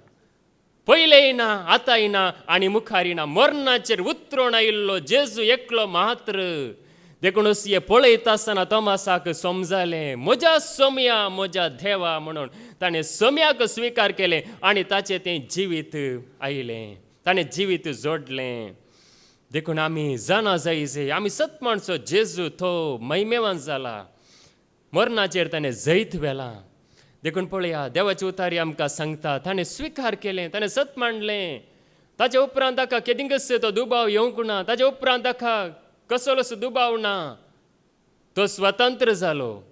पयलेंय ना, आतांय ना, आनी मुखारय ना. मरणाचेर उतरोन आयिल्लो जेजू एकलो मात्र. देखूनच हे पळयत आसतना तोमासाक समजलें, म्हज्या सोम्या म्हज्या देवा म्हणून. ताणें सोम्याक स्विकार केलें आनी ताचें तें जिवीत आयलें, ताणें जिवीत जोडलें. देखून आमी जाणा जायचे, आमी सत माणसो जेजू तो महिमेवान जाला, मरणाचेर ताणें जैत वेलां. देखून पळया, देवाची उतारी आमकां सांगता, ताणें स्विकार केलें, ताणें सत मांडलें. ताचे उपरांत ताका केदिंगस तो दुबाव येवंक ना, ताचे उपरांत ताका कसलोच दुबाव ना. तो स्वतंत्र जालो,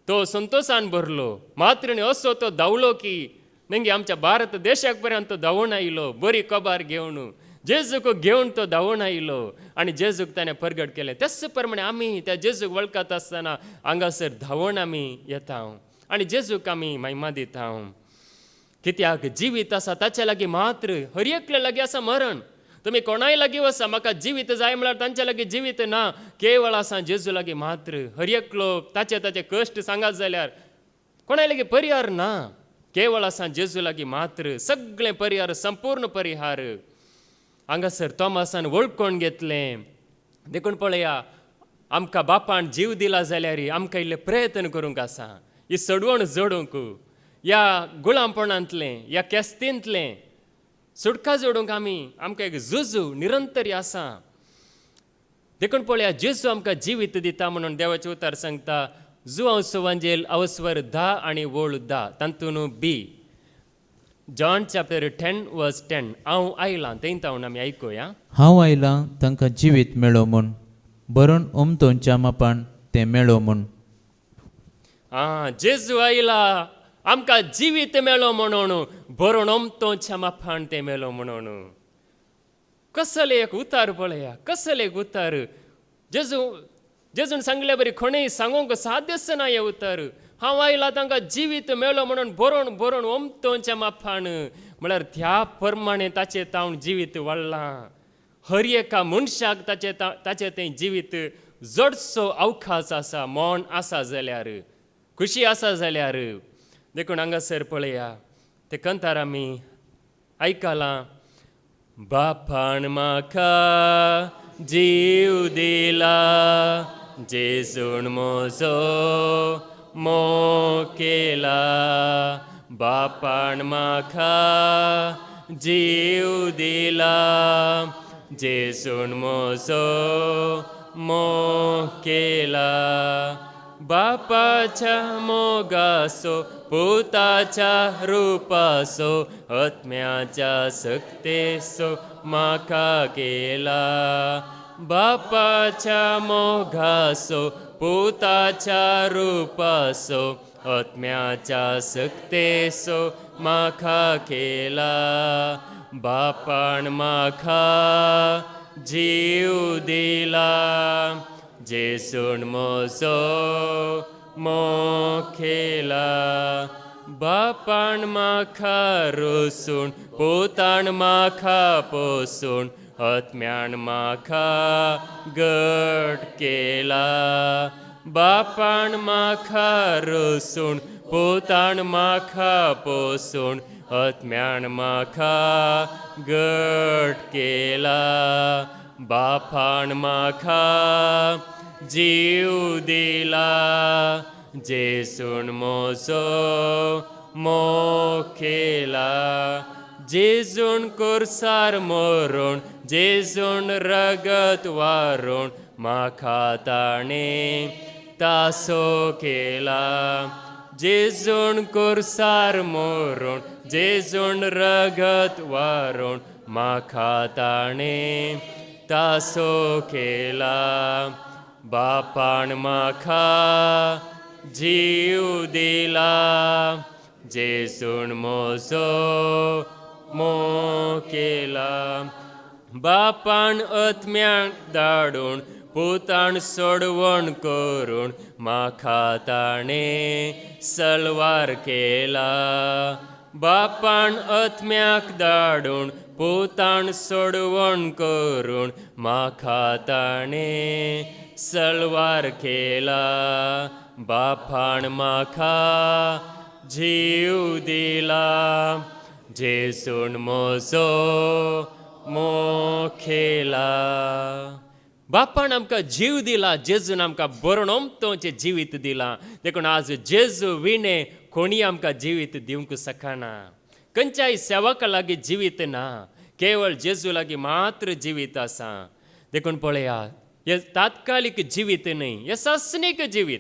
तो संतोशान भरलो. मात्र न्ही असो तो धांवलो की नेंगी आमच्या भारत देशाक पर्यंत तो धांवून आयलो, बरी कबार घेवन जेजूक घेवन तो धांवून आयलो आनी जेजूक ताणें परगट केलें. तेच प्रमाणे आमी त्या जेजूक वळखत आसतना हांगासर धांवून आमी येता आनी जेजूक आमी महिमा दिता. कित्याक जिवीत आसा ताचे लागीं मात्र, हर एकले लागीं आसा मरण. तुमी कोणाय लागीं वसा, म्हाका जिवीत जाय म्हळ्यार तांच्या लागीं जिवीत ना, केवळ आसा जेजू लागीं मात्र. हर एकलो ताचे ताचे कश्ट सांगात जाल्यार कोणाय लागीं परिहार ना, केवळ आसा जेजू लागीं मात्र. सगळें परिहार, संपूर्ण परिहार हांगासर तोमासान वळखून घेतलें. देखून पळया, आमकां बापान जीव दिला जाल्यार आमकां इल्ले प्रयत्न करूंक आसा ही सडवण जोडूंक, ह्या गुलामपणांतलें, ह्या केस्तींतलें सुटका जोडूंक आमकां एक झुजू निरंतर आसा. देखून पळया, जेजू आमकां जिवीत दिता म्हणून देवाचे उतार सांगता. जुवांवचो वांजेल अवस्वर 10 आनी वोळ 10 तातूंत बी. John chapter 10:10. हांव आयलां तें तावन आमी आयकुया. हांव आयलां तांकां जिवीत मेळो म्हूण, बरोवन उमतोंच्या मापान तें मेळो म्हूण. जेजू आयला आमकां जिवीत मेळो म्हणून, बरोवन उमतोंच्या मापान तें मेळो म्हणून. कसले एक उतार पळया, कसले एक उतार. जेजून सांगले बरी कोणेय सांगूंक साध्यच ना हे उतार. हांव आयला तांकां जिवीत मेळो म्हणून, बरोवन उमतोंच्या मापान. म्हळ्यार त्या प्रमाणे ताचें तावन जिवीत वाडलां. हर एका मनशाक ताचें तें जिवीत जडसो अवकाश आसा. मोन आसा जाल्यार, खुशी आसा जाल्यार. देखून हांगासर पळया, ते कंतार आमी आयकलां. बापान म्हाका जीव दिला, जेजून म्हजो मोग केला. बापान म्हाका जीव दिला, जेजून म्हजो मोग केला. बापाच्या मोगासो, पुताच्या रुपासो, आत्म्याच्या सक्तेसो म्हाका केला. बापाच्या मोगासो, पुताच्या रुपासो, आत्म्याच्या सक्तेसो म्हाका केला बापान म्हाका जीव दिला जेसून म्हजो मोग केला बापान म्हाका रोसून पोतान म्हाका पोसून आत्म्यान म्हाका घट केला बापान म्हाका रोसून पोतान म्हाका पोसून आत्म्यान म्हाका घट केला बापान म्हाका जीव दिला जेसून म्हजो मोग केला जेजून कुर्सार मरून जेजून रगत वारून म्हाका ताणें तासो केला जेजून कुर्सार मरून जेजून रगत वारून म्हाका ताणें तासो केला बापान म्हाका जीव दिला जेसून म्हजो मोग केला बापान आत्म्याक धाडून पुतान सोडवण करून म्हाका ताणें सलवार केला बापान आत्म्याक धाडून पुतान सोडवण करून म्हाका ताणें सलवार केला बापान म्हाका जीव दिला जेसून म्हजो मोग केला बापान आमकां जीव दिला जेजून आमकां बरोवन ओमतोचें जिवीत दिलां देखून आज जेजू विणे कोणी आमकां जिवीत दिवंक शकना खंयच्याय सेवका लागीं जिवीत ना केवळ जेजू लागीं मात्र जिवीत आसा देखून पळयात हे तात्कालीक जिवीत न्हय हे सस्नीक जिवीत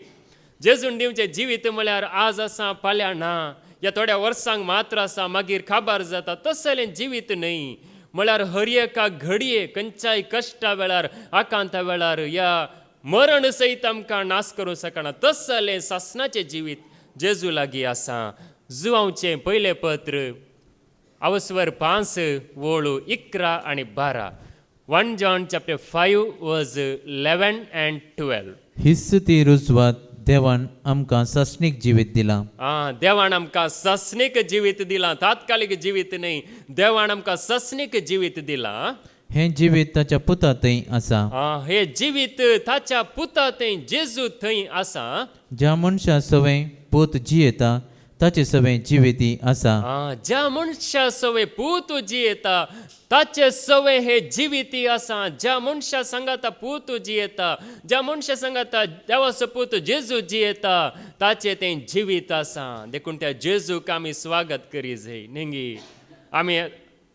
जेजून दिवचें जिवीत म्हळ्यार आज आसा फाल्यां ना या थोड्या वर्सांक मात्र आसा मागीर खबर जाता तसलें जिवीत न्हय म्हळ्यार हर एका घडये खंयच्याय कश्टा वेळार आकांता वेळार या मरण सयत आमकां नाश करूंक शकना तसलें सासणाचें जिवीत जेजू लागीं आसा जुवांवचें पयलें पत्र अवस्वर 5 वोळू 11 आनी 12 1 John chapter 5 verse 11 and 12 हिस्स ती रुजवात देवान आमकां सस्नीक जिवीत दिला देवान आमकां सस्नीक जिवीत दिलां तात्कालीक जिवीत न्हय देवान आमकां सस्नीक जिवीत दिलां हें जिवीत ताच्या पुता थंय आसा हे जिवीत ताच्या पुता थंय जेजू थंय आसा ज्या मनशा सवय पूत जियेता ताचे सवय जिविती आसा ज्या मनशा सवय पूत जियेता ताचे सवय हे जिविती आसा ज्या मनशा सांगाता पूत जियेता ज्या मनशा सांगाता देवाचो पूत जेजू जियेता ताचे तें जिवीत आसा देखून त्या जेजूक आमी स्वागत करी जाय नेंगी आमी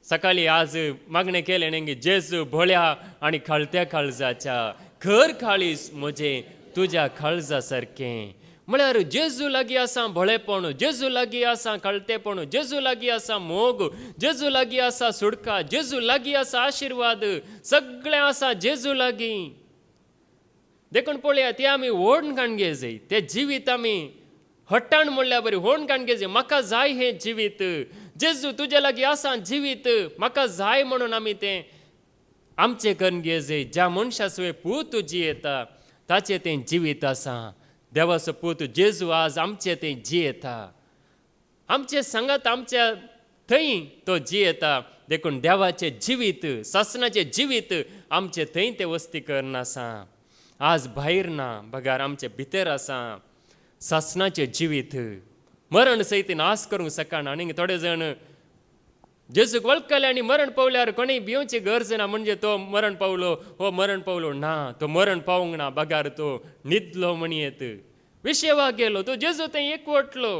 सकाळी आज मागणें केलें नेंगी जेजू भोळ्या आनी खळत्या काळजाच्या खर काळीस म्हजें तुज्या काळजा सारकें म्हळ्यार जेजू लागीं आसा भोळेपण जेजू लागीं आसा कळतेपण जेजू लागीं आसा मोग जेजू लागीं आसा सुडका जेजू लागीं आसा आशिर्वाद सगळें आसा जेजू लागीं देखून पळया ते आमी ओढून काणगे जाय ते जिवीत आमी हट्टान म्हणल्या बरी ओढून काणगे जाय म्हाका जाय हें जिवीत जेजू तुज्या लागीं आसा जिवीत म्हाका जाय म्हणून आमी तें आमचें करून घे जाय ज्या मनशा सवय पूत जियेता ताचें तें जिवीत आसा देवाचो पूत जेजू आज आमचें तें जियेता आमचें सांगात आमच्या थंय तो जियेता देखून देवाचें जिवीत सासणाचें जिवीत आमचें थंय तें वस्ती करून आसा आज भायर ना बगार आमचे भितर आसा सासणाचें जिवीत मरण सयत नाश करूंक शकना आनी थोडे जाण जेजूक वळखले आनी मरण पावल्यार कोणीय भिवची गरज ना म्हणजे तो मरण पावलो हो मरण पावलो ना तो मरण पावूंक ना बगार तो न्हिदलो म्हणयेत विशय वा गेलो तो जेजू थंय एकवटलो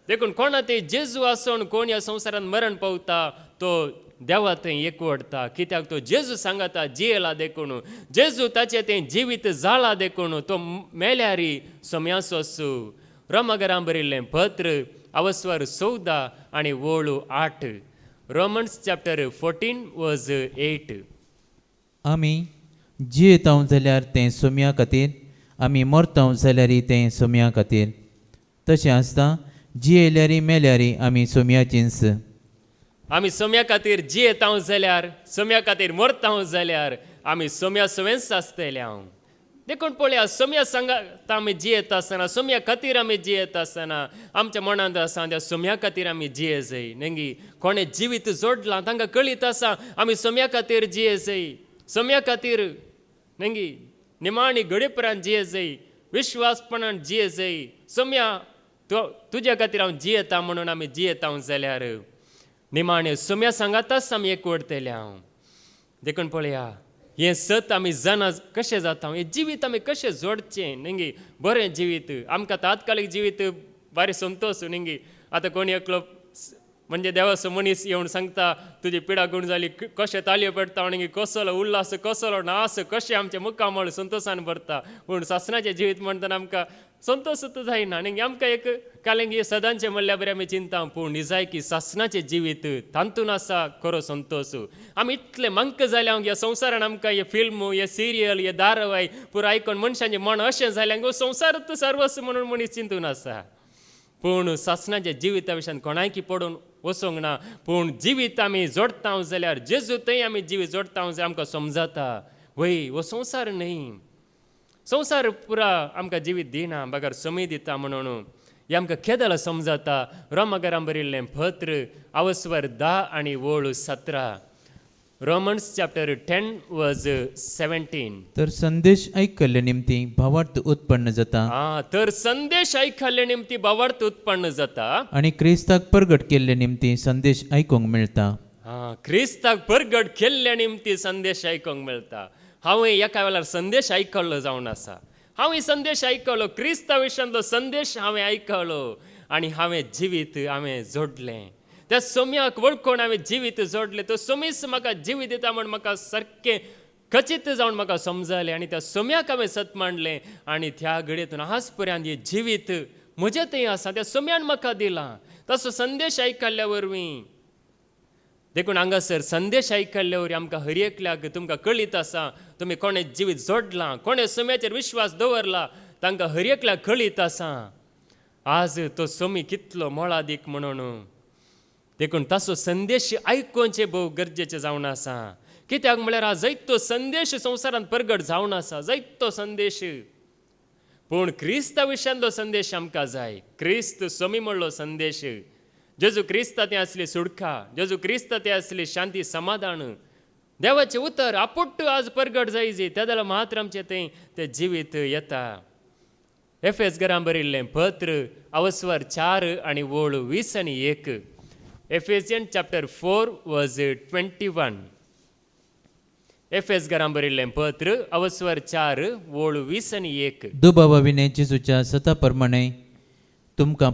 देखून कोणा ते जेजू आसोन कोण ह्या संवसारांत मरण पावता तो देवा थंय एकवटता कित्याक तो जेजू सांगता जियेला देखून जेजू ताचें तें जिवीत जाला देखून तो मेल्यारी सोम्याचो आसूं रोमागरां बरयल्लें पत्र अवस्वर 14 आनी वोळू 8 Romans chapter 14 verse 8 आमी जियेतांव जाल्यार तें सोम्या खातीर आमी मरतांव जाल्यार तें सोम्या खातीर तशें आसता जियेल्यारी मेल्यारी आमी सोम्याचींच. आमी सोम्या खातीर जियेतां जाल्यार, सोम्या खातीर मरतां जाल्यार आमी सोम्या सवेंच आसतले हांव. देखून पळया, सोम्या सांगात आमी जियेत आसतना, सोम्या खातीर आमी जियेत आसतना आमच्या मनांत आसा त्या सोम्या खातीर आमी जिये जाय. नेंगी कोणें जिवीत जोडलां तांकां कळीत आसा आमी सोम्या खातीर जिये जाय. सोम्या खातीर नेंगी निमाणी घडीपरांत जिये जाय, विश्वासपणान जिये जाय. सोम्या तुज्या खातीर हांव जियेतां म्हणून आमी जियेतां जाल्यार निमाणे सोम्या सांगाताच आमी एकवटतले हांव. देखून पळया, हें सत आमी जाणा कशें जाता, हें जिवीत आमी कशें जोडचें. नेंगी बरें जिवीत आमकां तात्कालीक जिवीत बरें संतोश. नेंगी आतां कोणी एकलो म्हणजे देवाचो मनीस येवन सांगता तुजी पिडा गूण जाली, कशें तालयो पडटा, नेंगी कसलो उल्हास, कसलो नास, कशें आमचें मुक्कामळ संतोशान भरता. पूण सासणाचें जिवीत म्हणटना आमकां संतोशूच जायना. नेंगी आमकां एक कालेंगी सदांचें म्हणल्या बरें आमी चिंता, पूण निजाय की सासणाचें जिवीत तांतून आसा खरो संतोश. आमी इतले मंक जाल्या ह्या संवसारान आमकां हे फिल्म, हे सिरियल, हे धारावाही पुरो आयकून मनशाचें मन अशें जालें संवसारूच सर्वस्व म्हणून मनीस चिंतून आसा. पूण सासणाच्या जिविता विशयान कोणायकी पडून वचोंक ना. पूण जिवीत आमी जोडता जाल्यार जेजू थंय आमी जिवीत जोडता जाल्यार आमकां समजता वय हो संवसार न्हय, संवसार पुरा आमकां जिवीत दिना, बागार समय दिता म्हणून हें आमकां केदल समजता. रोमाकारां बरिल्लें पत्र आवस्वर 10 आनी वोळ 17. रोमन्स चॅप्टर 10 वर्स 17. तर संदेश आयकल्ले निमती भावार्थ उत्पन्न जाता. तर संदेश आयकल्ले निमती भावार्थ उत्पन्न जाता आणि क्रिस्ताक परगट केल्ले निमती संदेश आयकूंक मेळटा. क्रिस्ताक परगट केल्ल्या निमती संदेश आयकूंक मेळटा. हांवें एका वेळार संदेश आयकल्लो जावन आसा. हांवें संदेश आयकलो, क्रिस्ता विशयांतलो संदेश हांवें आयकलो आनी हांवें जिवीत हांवें जोडलें. त्या सोम्याक वळखून हांवें जिवीत जोडलें. तो सोमीस म्हाका जिवीत दिता म्हण म्हाका सारकें खचीत जावन म्हाका समजलें आनी त्या सोम्याक हांवें सत मांडलें आनी त्या घडयेतून आज पर्यंत हें जिवीत म्हजें थंय आसा, त्या सोम्यान म्हाका दिलां. तसो संदेश आयकल्ल्या वरवीं देखून हांगासर संदेश आयकल्ल्या वरवीं आमकां हर एकल्याक तुमकां कळीत आसा तुमी कोणें जिवीत जोडलां, कोणें सोम्याचेर विश्वास दवरला तांकां हर एकल्याक कळीत आसा आज तो सोमी कितलो मोलादीक म्हणून. देखून तसो संदेश आयकोवचें भोव गरजेचें जावन आसा. कित्याक म्हळ्यार आज जायतो संदेश संवसारांत परगट जावन आसा, जायतो संदेश. पूण क्रिस्ता विशयांतलो संदेश आमकां जाय. क्रिस्त सोमी म्हणलो संदेश. जेजू क्रिस्ता तें असली सुडका, जेजू क्रिस्ता तें असली शांती समाधान, देवाचें उतर आपुट्ट आज परगट जाय जी त्या जाल्यार मात्र आमचें तें जिवीत येता. एफेसकारां बरयल्लें पत्र आवस्वर 4 आनी वोळ 20 आनी 1. एफेसियन चॅप्टर 4 वर्स 21. एफेसकारां बरयल्लें पत्र आवस्वर 4 वोळ 20 आनी 1. दुबावाविने जेजूच्या सता प्रमाणे तुमकां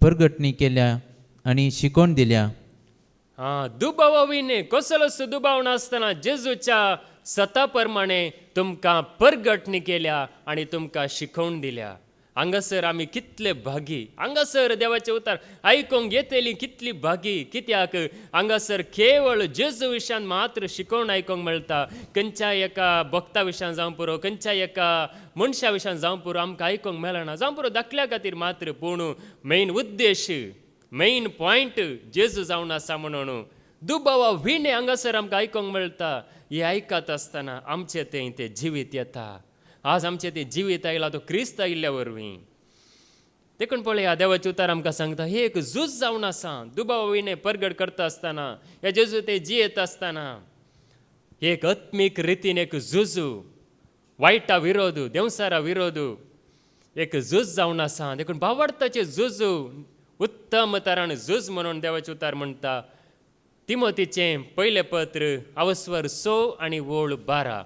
परगटणी केल्या आनी शिकोवन दिल्या. दुबावाविने कसलोच दुबाव नासतना जेजूच्या सता प्रमाणे तुमकां परगटणी केल्या आनी तुमकां शिकोवन दिल्या. हांगासर आमी कितले भागी, हांगासर देवाचें उतर आयकूंक येतली कितली भागी. कित्याक हांगासर केवळ जेजू विशयान मात्र शिकोवन आयकूंक मेळटा. खंयच्याय एका भक्ता विशयान जावं पुरो, खंयच्याय एका मनशा विशयान जावं पुरो आमकां आयकूंक मेळना. जावं पुरो दाखल्या खातीर मात्र, पूण मेन उद्देश, मेन पॉयंट जेजू जावन आसा म्हणून दुबावा विणे हांगासर आमकां आयकूंक मेळटा. हे आयकत आसतना आमचें तें जिवीत येता. आज आमचें तें जिवीत आयला तो क्रिस्त आयिल्ल्या वरवीं. देखून पळया देवाचें उतर आमकां सांगता हे एक झूज जावन आसा. दुबावा विणे परगट करता आसतना, हे जेजू ते जियेत आसतना एक आत्मीक रितीन एक झूज, वायटा विरोध, देवसारा विरोध एक झूज जावन आसा. देखून भावार्थाचें झूज उत्तम तरान झूज म्हणून देवाचें उतर म्हणटा. तिमोथीचें पयलें पत्र आवस्वर 6 आनी वोळ 12.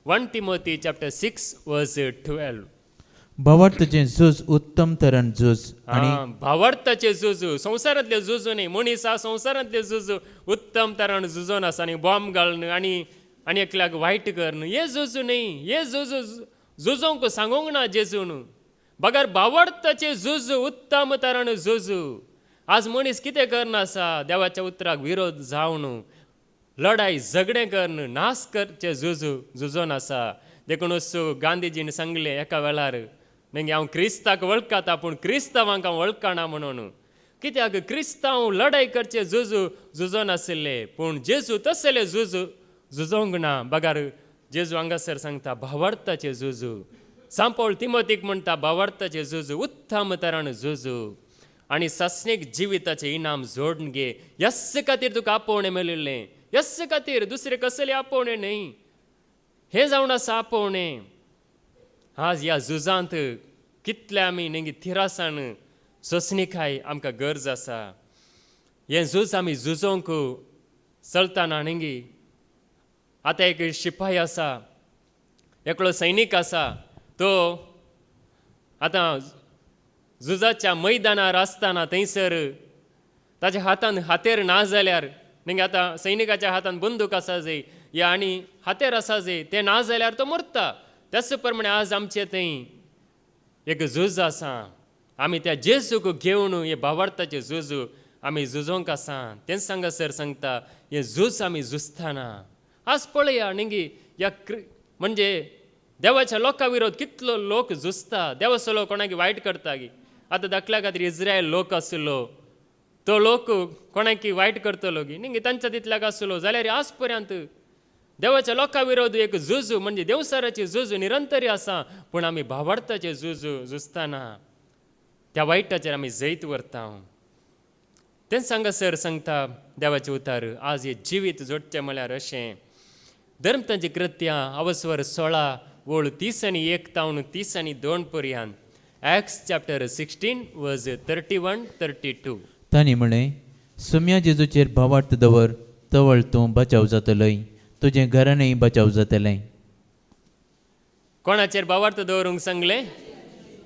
1 Timothy chapter 6 verse 12. भावार्थाचें झूज उत्तम तरान झूज आनी भावार्थाचें झूज, संवसारांतलें झूज न्ही. मनीस हा संवसारांतलें झूज उत्तम तरान झुजोन आसा आनी बॉम्ब घालन आनी एकल्याक वायट करन हे झूज न्ही. हे झूज झुजोंक सांगूंक ना जेजून. बगार भावार्थाचें झूज उत्तम तरान झूज. आज मनीस कितें करना आसा देवाच्या उतराक विरोध जावन लढाई झगडें करन नास करचे झुजोन आसा. देखून असो गांधीजीन सांगलें एका वेळार नेंगे हांव क्रिस्ताक वळखता पूण क्रिस्तांवांक हांव वळखना म्हणून. कित्याक क्रिस्तांव लढाई करचे झुजो नाशिल्ले, पूण जेजू तसले झुजोंक ना. बगार जेजू हांगासर सांगता भावार्थाचे झुजू. सांपवळ तिमोतीक म्हणटा भावार्थाचे झुजू, उत्तम तरान झुजू आनी सस्नीक जिविताचें इनाम जोडून घे. यस्स खातीर तुका आपोवणें मेळिल्लें, यस्स खातीर, दुसरे कसले आपोवणें न्हय. हे जावन आसा आपोवणें. आज ह्या झुजांत कितले आमी नेंगी थिरासान सोंसणीकाय आमकां गरज आसा. हें झूज आमी झुजोंक चलतना नेंगी आतां एक शिपाई आसा, एकलो सैनीक आसा, तो आतां झुजाच्या मैदानार आसतना थंयसर ताच्या हातान हातेर ना जाल्यार, नेंगे आतां सैनिकाच्या हातान बंदूक आसा जंय या आनी हातेर आसा जंय तें ना जाल्यार तो मरता. त्याच प्रमाणे आज आमचे थंय एक झूज आसा. आमी त्या जेजूक घेवन हे भावार्थाचे झूज आमी झुजोंक आसा. तेंच हांगासर सांगता हे झूज आमी झुजतना आज पळया नेंगी ह्या म्हणजे देवाच्या लोकां विरोध कितलो लोक झुजता. देवाचो कोणाक वायट करता गी. आतां दाखल्या खातीर इज्रायल लोक आसलो, तो लोक कोणाक वायट करतलो गी, नेंगे तांच्या तितल्याक आसलो जाल्यार आज पर्यंत देवाच्या लोकां विरोध एक झूज म्हणजे देवसाराची झूज निरंतरी आसा. पूण आमी भावार्थाचे झूज झुजतना त्या वायटाचेर आमी जैत व्हरता. तेंच हांगासर सांगता देवाचे उतार आज हे जिवीत जोडचें म्हळ्यार अशें. धर्मतांची कृत्यां अवस्वर 16 वोळ 30 आनी 1 तावन 30 आनी 2 पर्यंत. Acts chapter 16 verse 31-32. तांणी म्हळें, सुम्या जेजूचेर भावार्थ दवर, तवळ तूं बचाव जातलोय, तुजें घराणेंय बचाव जातलें. कोणाचेर भावार्थ दवरूंक सांगलें?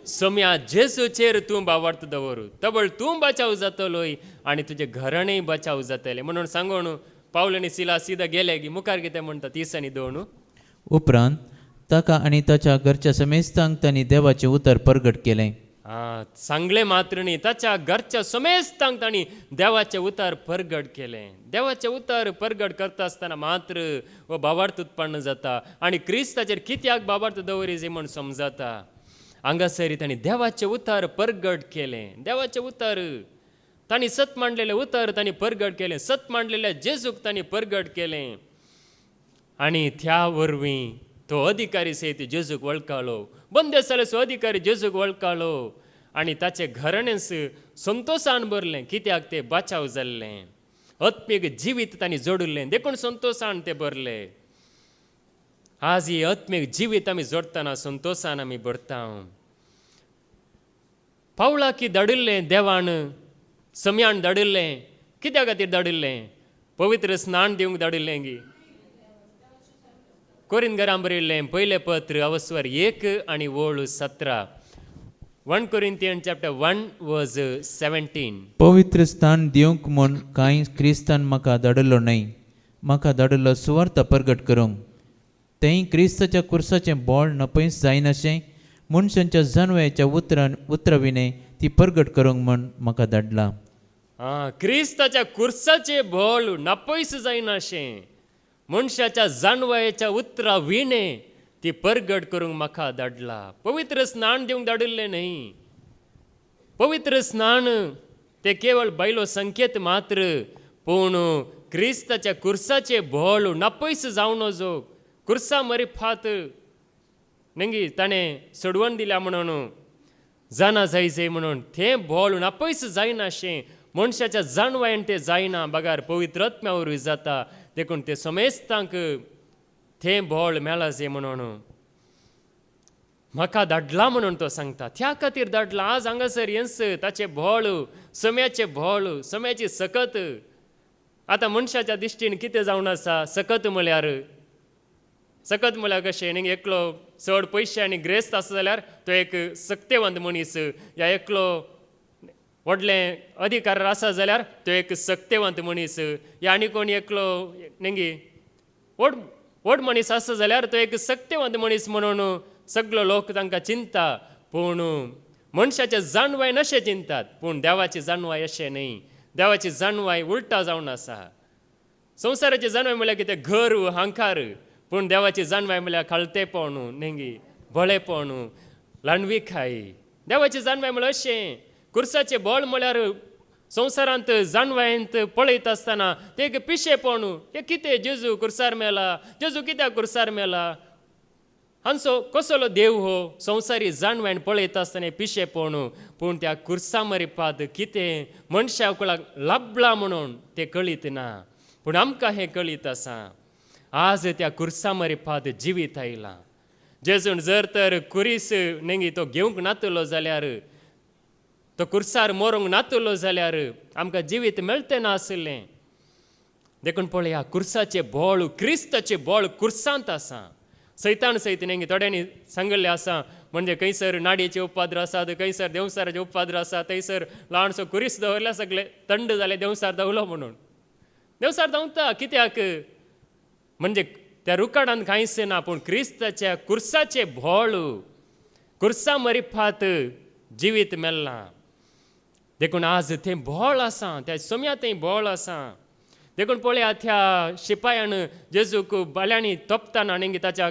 सोम्या जेजूचेर तूं भावार्थ दवर, तवळ तूं बचाव जातलोय आनी तुजें घराणेंय बचाव जातलें म्हणून सांगून पावल आनी सिला सीदा गेले की मुखार कितें म्हणटा 30 आनी 2. उपरांत ताका आनी ताच्या घरच्या समेस्तांक तांणी देवाचें उतर परगट केलें. सांगले मात्र न्ही, ताच्या घरच्या समेस्तांक तांणी देवाचें उतर परगट केलें. देवाचें उतर परगट करता आसतना मात्र हो भावार्थ उत्पन्न जाता आनी क्रिस्ताचेर कित्याक भावार्थ दवरिजे म्हूण समजता. हांगासर तांणी देवाचें उतर परगट केलें. देवाचें उतर तांणी सत मांडलेलें उतर तांणी परगट केलें. सत मांडलेल्या जेजूक तांणी परगट केलें आनी त्या वरवीं तो अधिकारी सयत जेजूक वळखलो. बंदेसाचो अधिकारी जेजूक वळखलो आनी ताचें घराणेंच संतोशान भरलें. कित्याक तें बचाव जाल्लें. आत्मीक जिवीत तांणी जोडिल्लें देखून संतोशान तें भरलें. आज ही आत्मीक जिवीत आमी जोडटना संतोशान आमी भरता. पावलाक धाडिल्लें देवान, सम्यान धाडिल्लें. कित्या खातीर धाडिल्लें? पवित्र स्नान दिवंक धाडिल्लें गी. कोरिंथीकारांक बरयल्लें पयलें पत्र अवस्वर 1 आनी वोळ 17. 1 Corinthians chapter 1 verse 17. पवित्र स्थान दिवंक म्हूण कांय क्रिस्तान म्हाका धाडिल्लो न्हय, म्हाका धाडिल्लो सुवार्थ परगट करूंक. तें क्रिस्ताच्या कुर्साचें बोळ नपयस जायनाशें मनशांच्या जानवयाच्या उतरविने ती परगट करूंक म्हूण म्हाका धाडला. क्रिस्ताच्या कुर्साचें बोळ नपयस जायनाशें मनशाच्या जानवयाच्या उतरा विणे ती परगट करूंक म्हाका धाडला. पवित्र स्नान दिवंक धाडिल्लें न्हय. पवित्र स्नान ते केवळ बायलो संकेत मात्र, पूण क्रिस्ताच्या कुर्साचे बोळ नपयस जावन नजो कुर्सा मरी फात नेंगी ताणें सोडवण दिल्या म्हणून जाना जायचे म्हणून तें बोळ नपयस जायनाशें मनशाच्या जानवयान तें जायना. बगार पवित्र आत्म्या वरवीं जाता. देखून ते समेस्तांक तें बोळ मेळा जे म्हणून म्हाका धाडला म्हणून तो सांगता. त्या खातीर धाडला. आज हांगासर येंस ताचे बोळ, सम्याचे बोळ, सम्याची सकत. आतां मनशाच्या दिश्टीन कितें जावन आसा? सकत म्हळ्यार कशें न्ही, एकलो चड पयशे आनी ग्रेस्त आसा जाल्यार तो एक सक्तेवंत मनीस, या एकलो व्हडलें अधिकार आसा जाल्यार तो एक सक्तेवंत मनीस, या आनी कोण एकलो नेंगी व्हड मनीस आसा जाल्यार तो एक सक्तेवंत मनीस म्हणून सगळो लोक तांकां चिंता. पूण मनशाचे जानवाय अशें चिंतात, पूण देवाची जानवाय अशें न्हय. देवाची जानवाय उलटा जावन आसा. संवसाराची जानवाय म्हळ्यार कितें? घर, हांकार. पूण देवाची जानवाय म्हळ्यार खालतेपण, नेंगी भलेपण, लांडवी खाई. देवाची जाणवाय म्हळ्यार अशें, कुर्साचें बळ म्हळ्यार संवसारांत जाणवायेंत पळयत आसतना ते एक पिशेपण. ते कितें जेजू कुर्सार मेला, जेजू कित्याक कुर्सार मेला, हांचो कसलो देव हो, संवसारी जाणवायन पळयत आसतना पिशेपण. पूण त्या कुर्सा मरिपाद कितें मनशाकुळाक लाभला म्हणून ते कळीत ना. पूण आमकां हें कळीत आसा. आज त्या कुर्सा मरिपाद जिवीत आयलां. जेजून जर तर कुरीस नेंगी तो घेवंक नातलो जाल्यार, तो कुर्सार मोरूंक नातलो जाल्यार आमकां जिवीत मेळटें नासलें. देखून पळया, कुर्साचें बळ, क्रिस्ताचें बळ कुर्सांत आसा. सैतान सयत नेंगी थोड्यांनी सांगल्लें आसा, म्हणजे खंयसर नाडयेचे उपद्र आसात, खंयसर देवसाराचे उपद्र आसा, थंयसर ल्हानसो कुरीस दवरल्या सगळे थंड जाले देवसार धांवलो म्हणून. देवसार धांवता कित्याक, म्हणजे त्या रुकाडांत कांयच ना. पूण क्रिस्ताच्या कुर्साचें बळ, कुर्सा मरिफात जिवीत मेल्लां. देखून आज थंय बळ आसा, त्या सोम्या थंय बळ आसा. देखून पळया, त्या शिपायान जेजूक भाल्यांनी तोपतना नेंगी ताच्या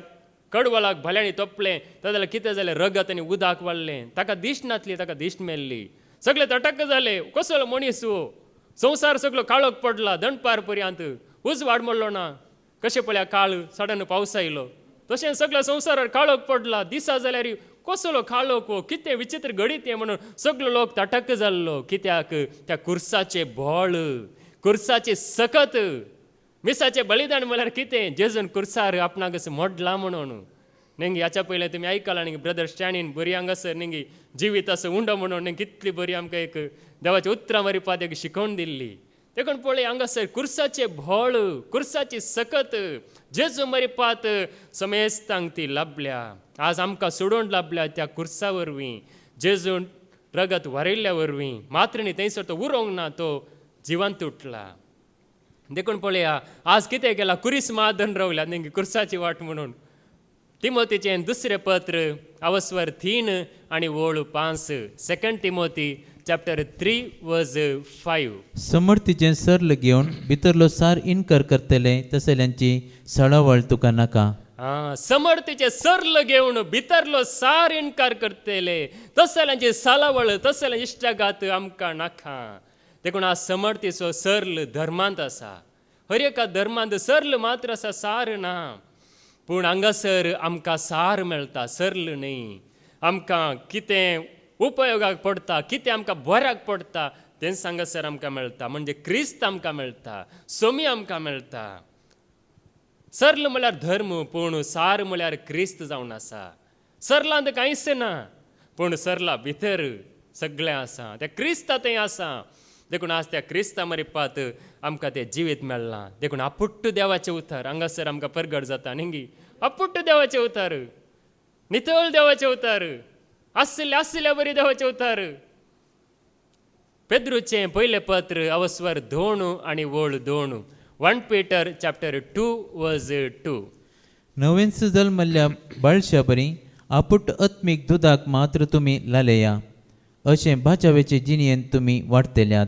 कडवलाक भाल्यांनी तोपलें, जाल्यार कितें जालें, रगत आनी उदक वाडलें. ताका दिश्ट नासली, ताका दिश्ट मेल्ली. सगळे तटक जाले, कसलो मनीस हो, संवसार सगळो काळोख पडला दणपार पर्यंत, उजवाड म्हणलो ना. कशें पळया, काळ सडन पावस आयलो तशें सगळ्या संवसारार काळोख पडला. दिसा जाल्यार कसलो काळोख हो, कितें विचित्र घडीत तें म्हणून सगळो लोक तटक जाल्लो. कित्याक त्या कुर्साचें बळ, कुर्साचें सकत. मिसाचें बलिदान म्हळ्यार कितें, जेजून कुर्सार आपणाक मोडला म्हणून. नेंगी हाच्या पयलें तुमी आयकलां न्ही, ब्रदर स्टॅनीन बरी हांगासर नेंगी जिवीत असो उंडो म्हणून कितली बरी आमकां एक देवाच्या उतरां मरिपाद एक शिकोवन दिल्ली. देखून पळय, हांगासर कुर्साचें बळ, कुर्साची सकत जेजू मरिपात समेस्तांक ती लाभल्या. आज आमकां सोडून लाभल्या त्या कुर्सा वरवीं, जेजून रगत वारयल्ल्या वरवीं. मात्र न्ही थंयसर तो उरोंक ना, तो जिवंत उठला. देखून पळया, आज कितें केलां, कुरीस मादन रावल्या नेंगी कुर्साची वाट म्हणून. तिमोथीचें दुसरें पत्र अवस्वर 3 आनी वोळ 5. 2 तिमोथी चॅप्टर 3 वर्स 5. समर्थीचें सरल घेवन भितरलो सार इन्कार करतले तसल्यांची सळावळ तुका नाका. समर्थीचे सरल घेवन भितरलो सार इन्कार करतले तसल्यांची सळावळ, तसल्यांची इश्टाघात आमकां नाका. देखून आज समर्थीचो सरल धर्मांत आसा. हर एका धर्मांत सरल मात्र आसा, सार ना. पूण हांगासर आमकां सार मेळटा, सरल न्ही. आमकां कितें उपयोगाक पडटा, कितें आमकां बऱ्याक पडटा तें हांगासर आमकां मेळटा. म्हणजे क्रिस्त आमकां मेळटा, सोमी आमकां मेळटा. सरल म्हळ्यार धर्म, पूण सार म्हळ्यार क्रिस्त जावन आसा. सरलांत कांयच ना, पूण सरला भितर सगळें आसा, त्या क्रिस्ता थंय आसा. देखून आज त्या क्रिस्ता मरिपात आमकां तें जिवीत मेळ्ळां. देखून अपुट्ट देवाचें उतार हांगासर आमकां परगट जाता न्ही. अपुट्ट देवाचें उतार, नितळ देवाचें उतार, आसल्या बरी देवाचें उतार. पेद्रूचें पयलें पत्र अवस्वर 2 आनी वोळ 2. 1 Peter chapter 2 verse 2. नवेंच जल्मल्ल्या बाळशा बरी आपुट्ट आत्मीक दुदाक मात्र तुमी लालेया, अशें बाचावेचे जिणयेन तुमी वाडतेल्यात.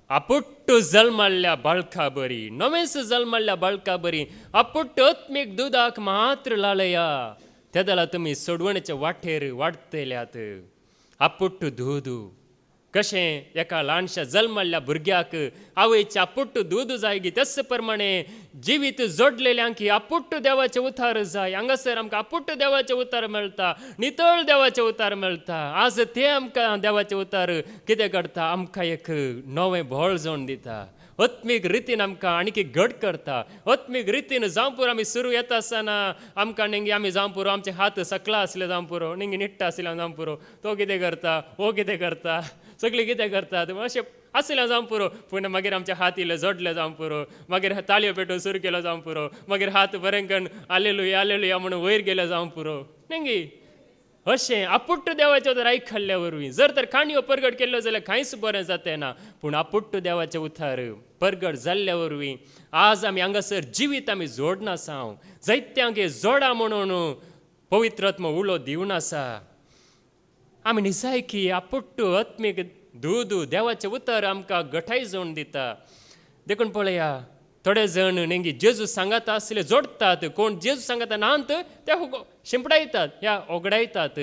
अपुट्ट जल्मल्ल्या बाळका बरी, नवेंच जल्मल्ल्या बाळका बरी अपुट्ट आत्मीक दुदाक मात्र लालया. त्या जाल्यार तुमी सोडवणेच्या वाटेर वाडतल्यात. अपुट्ट दूद कशें एका ल्हानशा जल्मल्ल्या भुरग्याक आवयच्या अपुट्ट दूद जाय गी, तस प्रमाणे जिवीत जोडलेल्यांक अपुट्ट देवाचें उतार जाय. हांगासर आमकां अपुट्ट देवाचें उतार मेळटा, नितळ देवाचें उतार मेळटा. आज तें आमकां देवाचें उतार कितें करता, आमकां एक नवें बळ जावन दिता. आत्मीक रितीन आमकां आनीक घट करता. आत्मीक रितीन जावं पुरो आमी सुरू येता आसतना आमकां नेंगी आमी जावं पुरो आमचे हात सकला आसले जावं पुरो, नेंगी निट्टा आसले जावं पुरो, तो कितें करता, हो कितें करता, सगळीं कितें करतात अशें आसलें जावं पुरो. पूण मागीर आमचे हात इल्ले जोडले जावं पुरो, मागीर ताळयो पेटोवन सुरू केलो जावं पुरो, मागीर हात बरें करून आलेलुया म्हणून वयर गेले जावं पुरो. नेंगी अशें अपुट्ट देवाचें उतार आयकल्ल्या वरवीं जर तर काणयो परगट केल्लो जाल्यार कांयच बरें जातें ना. पूण अपुट्ट देवाचें उतार परगट जाल्ल्या वरवीं आज आमी हांगासर जिवीत आमी जोडून आसा. जायत्यांक जोडा म्हणून पवित्रात्मा उलो दिवन आसा. आमी निसाय की अपुट्ट आत्मीक दूद देवाचें उतर आमकां गठाय जावन दिता. देखून पळया, थोडे जण नेंगी जेजू सांगाता असले जोडतात, कोण जेजू सांगाता नांत ते शिंपडायतात या ओगडायतात.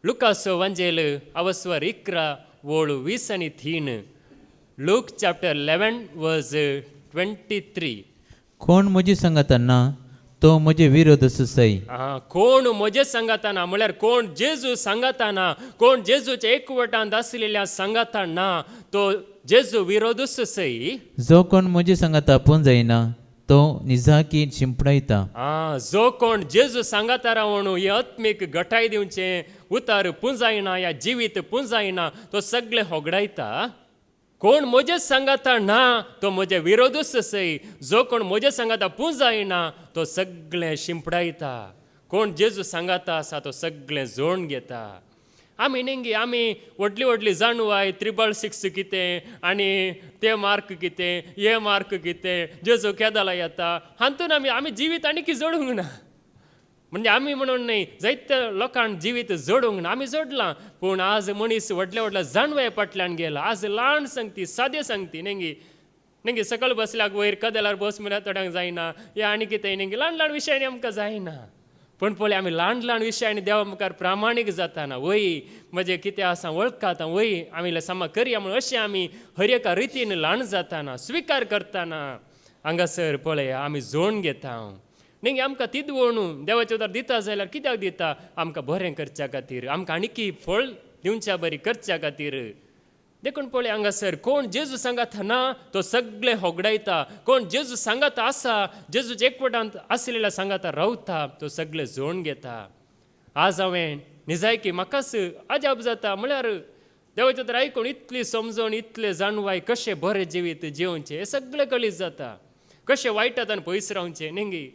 लुकास वांजेल अवस्वर 11 वोळू 20 आणि 3. लूक चॅप्टर 11 वर्स 23. कोण म्हजी सांगाता ना तो म्हजे विरोध सई. कोण म्हजे सांगाताना म्हळ्यार कोण जेजू सांगाताना, कोण जेजूच्या एकवटांत असलेल्या सांगाताना तो जेजू विरोधूस सई. जो कोण म्हजे सांगाता पूण जायना तो निजाकी शिंपडायता. जो कोण जेजू सांगाता रावणू हे आत्मीक गटाय दिवचे उतार पुंजायना या जिवीत पुंजायना तो सगळे होगडायता. कोण म्हजे सांगाता ना तो म्हजे विरोधूस सई. जो कोण म्हजे सांगाता पुंजायना तो सगळे शिंपडायता. कोण जेजू सांगाता आसा तो सगळे जोडून घेता. आमी नेंगी आमी व्हडली व्हडली जाणवाय 666 कितें आनी ते मार्क कितें हे मार्क कितें जेजू केदाला येता हातून आमी जिवीत आनी जोडूंक ना. म्हणजे आमी म्हणून न्ही जायत्या लोकांक जिवीत जोडूंक ना. आमी जोडलां पूण आज मनीस व्हडल्या व्हडल्या जाणवाय फाटल्यान गेला. आज ल्हान सांगती सादे सांगती नेंगी सकयल बसल्याक वयर कदेलार बस म्हळ्यार थोड्यांक जायना हे आनी कितें नेंगी ल्हान ल्हान विशयांनी आमकां जायना. पूण पळय आमी ल्हान ल्हान विशयांनी देवा मुखार प्रामाणीक जाताना वय म्हणजे कितें आसा वळखाता वय आमी सामा करया म्हणून अशें आमी हर एका रितीन ल्हान जाताना स्विकार करताना हांगासर पळय आमी जोडून घेता. नेंगी आमकां तिदवणू देवाचे उदार दिता जाल्यार कित्याक दिता? आमकां बरें करच्या खातीर, आमकां आनीकी फळ दिवच्या बरी करच्या खातीर. देखून पळय हांगासर कोण जेजू सांगाता ना तो सगळे होगडायता. कोण जेजू सांगाता आसा जेजूच्या एकवटांत आसलेल्या सांगाता रावता तो सगळे जोडून घेता. आज हांवें निजायकी म्हाकाच अजाप जाता म्हळ्यार देवाचे उदार आयकून इतली समजण इतले जाणवाय कशें बरें जिवीत जिवोवचें हे सगळे कळीत जाता. कशें वायटांत पयस रावचें नेंगी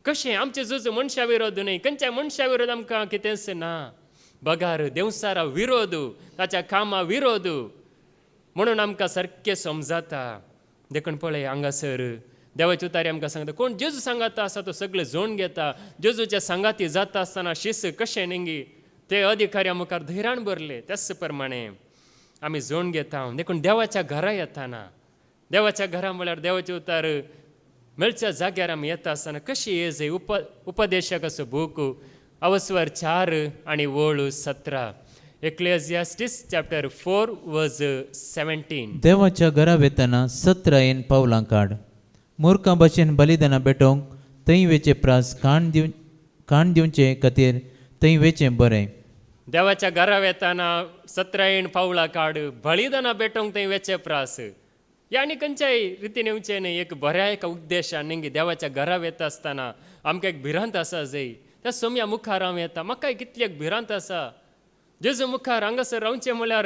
कशें आमचें झूज मनशा विरोध न्ही खंयच्याय मनशा विरोध आमकां कितेंच ना. बगार देवसारा विरोध ताच्या कामा विरोध म्हणून आमकां सारकें समजाता. देखून पळय हांगासर देवाचे उतारी आमकां सांगता कोण जेजू सांगाता आसा तो सगळे जोडून घेता. जेजूच्या सांगाती जाता आसतना शिस कशें नेंगी ते अधिकाऱ्या मुखार धैर्यान भरले त्याच प्रमाणे आमी जोडून घेता. देखून देवाच्या घरा येताना देवाच्या घरा म्हळ्यार देवाचे उतार मेळच्या जाग्यार आमी येता आसतना कशी येज उपदेशक असो बूक अवस्वर 4 आणि वोळू 17. Ecclesiastes chapter 4 verse 17. देवाच्या घरा वेताना 17 पावलां काड. मुर्खा भाशेन बलिदाना बेटोंक थंय वेचे प्रास काण दिवचे खातीर थंय वेचें बरें. देवाच्या घरा वेताना 17 पावलां काड बलिदाना बेटोंक थंय वेचे प्रास हे आनी खंयच्याय रितीन येवचें न्ही. एक बऱ्या एका उद्देशान नेंगी देवाच्या घरा वेता आसतना आमकां एक भिरांत आसा जाय. त्या सोम्या मुखार हांव येता म्हाकाय कितली एक भिरांत आसा. जेजू मुखार हांगासर रावचें म्हळ्यार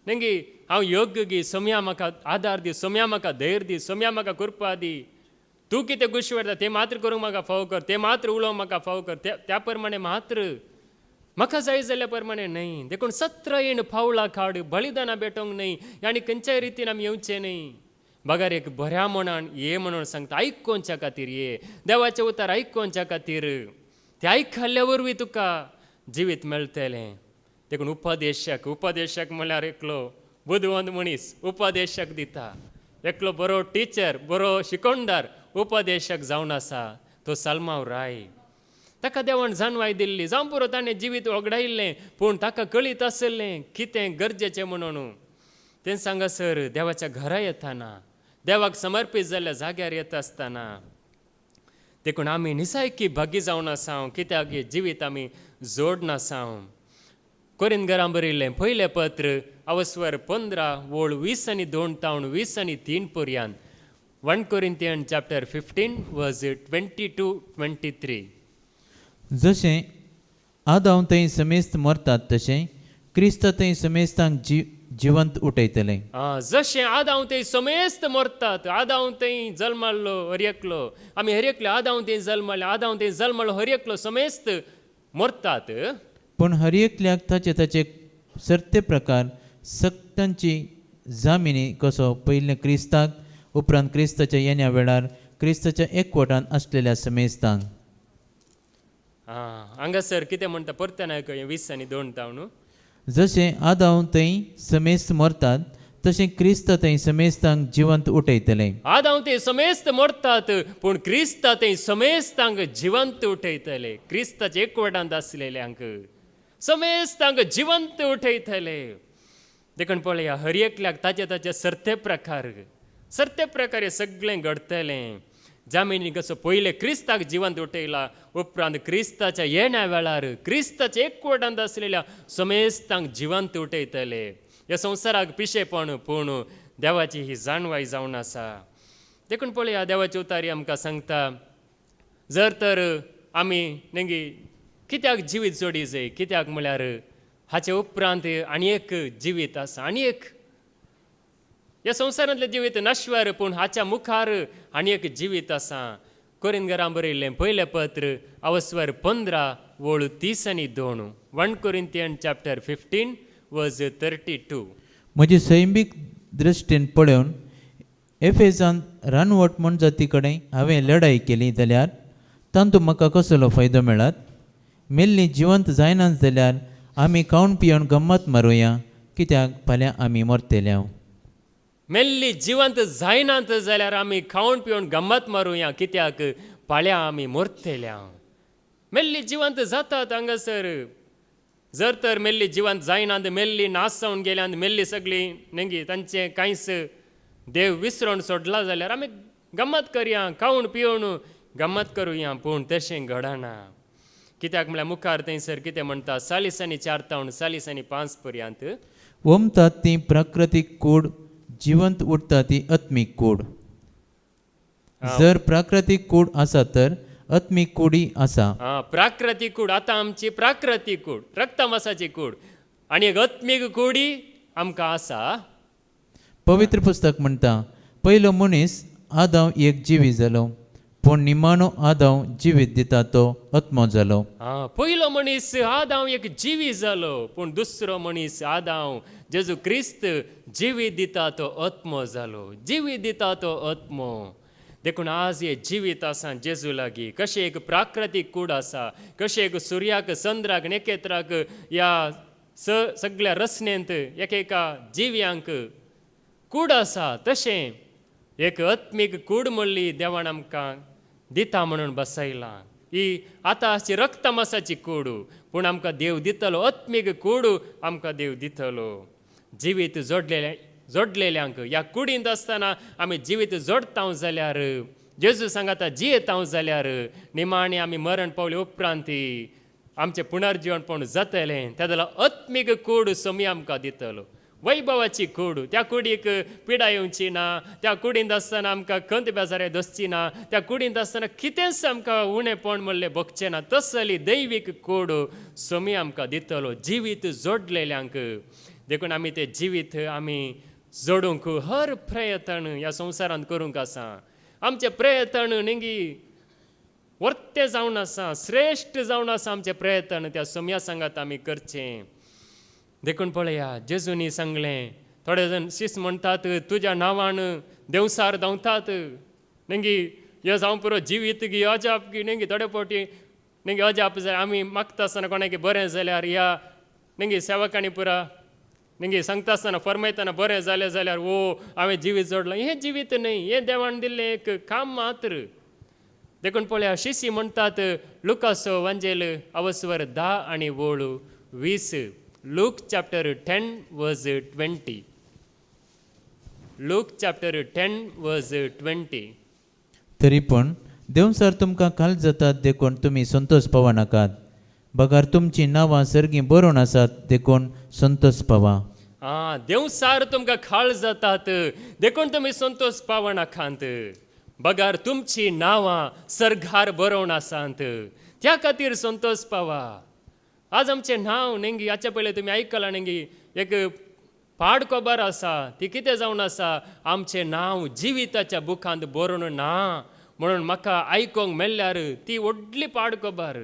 नेंगी हांव योग्य गी सोम्या म्हाका आदार दी, सोम्या म्हाका धैर्य दी, सोम्या म्हाका कृपा दी. तूं कितें गोश्टी करता तें मात्र करूंक म्हाका फाव कर, तें मात्र उलोवंक म्हाका फाव कर. त्या प्रमाणे मात्र म्हाका जाय जाल्या प्रमाणे न्हय. देखून 17 पावलां काड बलिदाना बेटोंक न्हय आनी खंयच्याय रितीन आमी येवचें न्हय. बगार एक बऱ्या मनान ये म्हणून सांगता आयकोवच्या खातीर ये देवाचे उतार आयकोवच्या खातीर. ते आयकल्ल्या वरवीं तुका जिवीत मेळटलें. देखून उपदेशक म्हळ्यार एकलो बुदवंत मनीस उपदेशक दिता. एकलो बरो टिचर बरो शिकोवणदार उपदेशक जावन आसा तो सालमांव राय. ताका देवान जाणवाय दिल्ली जावं पुरो ताणें जिवीत वगडायिल्लें पूण ताका कळीत आसलें कितें गरजेचें म्हणून. तें सांगासर देवाच्या घरा येताना देवाक समर्पीत जाल्ल्या जाग्यार येता आसतना देखून आमी निसायकी भागी जावन आसांव कित्याक हे जिवीत आमी जोडून आसांव. कोरिंथीकारांक बरयल्लें पयलें पत्र अवस्वर 15 वोळ 20 आनी 2 तावन 20 आनी 3 पर्यंत. 1 Corinthians chapter 15 verse 22-23. जशें आदाम थंय समेस्त मरतात तशें क्रिस्त थंय समेस्तांक जिवंत उठयतलें. जशें आदाम थंय समेस्त मरतात. आदाम थंय जल्मालो हरयेकलो आमी हरयेकले आदाम थंय जल्माले आदाम थंय जल्मालो हरयेकलो समेस्त मरतात. पूण हर एकल्याक ताचे सर्ते प्रकार सक्तांची जामिनी कसो पयले क्रिस्ताक उपरांत क्रिस्ताच्या येण्या वेळार क्रिस्ताच्या एकवटान आसलेल्या समेस्तांक. हांगासर कितें म्हणटा परतन आयकय 20 आनी 2 तावन. जशें आदाम थंय समेस्त मरतात तशें क्रिस्त थंय समेस्तांक जिवंत उठयतले. आदां ते समेस्त मरतात पूण क्रिस्त ते समेस्तांक जिवंत उठयतले. क्रिस्ताचे एकवटांत आसलेल्यांक समेस्तांक जिवंत उठयतले. देखून पळया, हर एकल्याक ताचे ताचे सर्ते प्रकार हे सगळें घडतलें. जामिनी कसो पयले क्रिस्ताक जिवंत उठयला, उपरांत क्रिस्ताच्या येण्या वेळार क्रिस्ताचे एकवटांत आसलेल्या समेस्तांक जिवंत उठयतले. ह्या संवसाराक पिशेपण पूण देवाची ही जाणवाय जावन आसा. देखून पळया, देवाची उतारी आमकां सांगता, जर तर आमी नेंगी कित्याक जिवीत जोडी जाय, कित्याक म्हळ्यार हाचे उपरांत आनी एक जिवीत आसा, आनी एक ह्या संवसारांतलें जिवीत नश्वर, पूण हाच्या मुखार आनी एक जिवीत आसा. कोरिंथीकारांक बरयल्लें पयलें पत्र अवस्वर 15 वळू 30 आनी 2. 1 Corinthians chapter 15 verse 32. म्हजी सैमीक दृश्टीन पळोवन एफेसांत रानवट म्हण जाती कडेन हांवें लढाई केली जाल्यार तातूंत म्हाका कसलो फायदो मेळत? मेल्लीं जिवंत जायनात जाल्यार आमी खावन पियोन गम्मत मारुया, कित्याक फाल्यां आमी मरतले. मेल्ली जिवंत जायनात जाल्यार आमी खावन पिवन गंमत मारुया, कित्याक फाल्यां आमी मरतल्या. मेल्ली जिवंत जातात हांगासर. जर तर मेल्ली जिवंत जायनात, मेल्ली नास जावन गेल्यात, मेल्ली सगळीं नेंगी तांचें कांयच देव विसरोन सोडला जाल्यार आमी गंमत करया, खावन पिवन गंमत करुया. पूण तशें घडना. कित्याक म्हळ्यार मुखार थंयसर कितें म्हणटा, 40 आनी 4 तावन 40 आनी 5 पर्यंत. वमतात ती प्राकृतीक कूड, जिवंत उठता ती आत्मीक कूड. जर प्राकृतीक कूड आसा तर आत्मीक कुडी आसा. प्राकृतीक कूड आतां आमची प्राकृतीक कूड, रक्तमासाची कूड, आनी एक आत्मीक कुडी आमकां आसा. पवित्र पुस्तक म्हणटा, पयलो मनीस आदाव एक जिवी जालो, पूण निमाणो आदाव जिवीत दिता तो आत्मो जालो. पयलो मनीस आदाव एक जिवी जालो, पूण दुसरो मनीस आदाव जेजू क्रिस्त जिवीत दिता तो आत्मो जालो. जिवीत दिता तो आत्मो. देखून आज हे जिवीत आसा जेजू लागीं. कशें एक प्राकृतीक कूड आसा, कशें एक सुर्याक, चंद्राक, नखेत्राक, ह्या सगळ्या रचनेंत एकेका जिव्यांक कूड आसा, तशें एक आत्मीक कूड म्हणली देवान आमकां दिता म्हणून बसयलां. ही आतांची रक्तमासाची कूड, पूण आमकां देव दितलो आत्मीक कूड आमकां देव दितलो. जिवीत जोडलेल्यांक ह्या कुडींत आसतना आमी जिवीत जोडता जाल्यार, जेजू सांगता जियेता जाल्यार, निमाणें आमी मरण पावले उपरांत आमचें पुनर्जीवन पण जातलें. त्या जाल्यार आत्मीक कूड सोमी आमकां दितलो, वैभवाची कूड. त्या कुडीक पिडा येवची ना, त्या कुडींत आसतना आमकां खंत बेजारे दसची ना, त्या कुडींत आसतना कितेंच आमकां उणेपण म्हणलें भोगचें ना. तसली दैवीक कूड सोमी आमकां दितलो जिवीत जोडलेल्यांक. देखून आमी तें जिवीत आमी जोडूंक हर प्रयत्न ह्या संवसारांत करूंक आसा. आमचे प्रयत्न नेंगी वर्ते जावन आसा, श्रेश्ठ जावन आसा आमचे प्रयत्न. त्या सोम्या सांगात आमी करचें. देखून पळया, जेजूनी सांगलें, थोडे जाण शिस म्हणटात तुज्या नांवान देवसार धांवतात, नेंगी हे जावं पुरो जिवीत गी अजाप गी, नेंगी थोडे फावटी नेंगी अजाप जाय. आमी मागता आसतना कोणाक बरें जाल्यार ह्या नेंगी सेवकांनी पुरा नेंगी सांगता आसतना फरमायतना बरें जालें जाल्यार ओ हांवें जिवीत जोडलां. हें जिवीत न्हय, हें देवान दिल्लें एक काम मात्र. देखून पळया, शिशी म्हणटात लुकासो वांजेल अवस्वर 10 आनी वळू 20. Luke chapter 10 verse 20. Luke chapter 10 verse 20. तरी पण देवसार तुमकां काल जातात देखून तुमी संतोष पावा नाकात. बगार तुमची नांवां सर्गी बरोवन आसात देखून संतोष पावा. देवसार तुमकां खाळ जातात देखून तुमी संतोष पावा नाकांत. बगार तुमची नांवां सर्गार बरोवन आसात, त्या खातीर संतोष पावा. आज आमचें नांव नेंगी हाचे पयलीं तुमी आयकलां, नेंगी एक पाड खबर आसा. ती कितें जावन आसा, आमचें नांव जिविताच्या बुकांत बरोवन ना म्हणून म्हाका आयकोंक मेळ्ळ्यार ती व्हडली पाड खबर.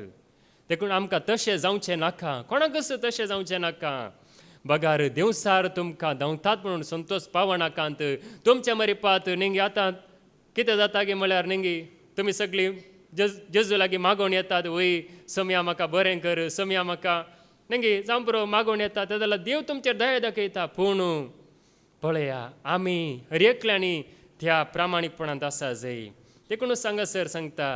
देखून आमकां तशें जावचें नाका, कोणाकच तशें जावचें नाका. बगार देवसार तुमकां धांवतात म्हणून संतोष पावा नाकांत. तुमच्या मरिपात नेंगी आतां कितें जाता गे म्हळ्यार नेंगी तुमी सगळीं जेजू लागीं मागोवन येतात, वय सोम्या म्हाका बरें कर, सोम्या म्हाका नेंगी जावं पुरो मागोवन येतात. जाल्यार देव तुमचेर दया दाखयता. पूण पळया आमी हर एकल्यांनी त्या प्रामाणीकपणांत आसा जाय. देखून सांगासर सांगता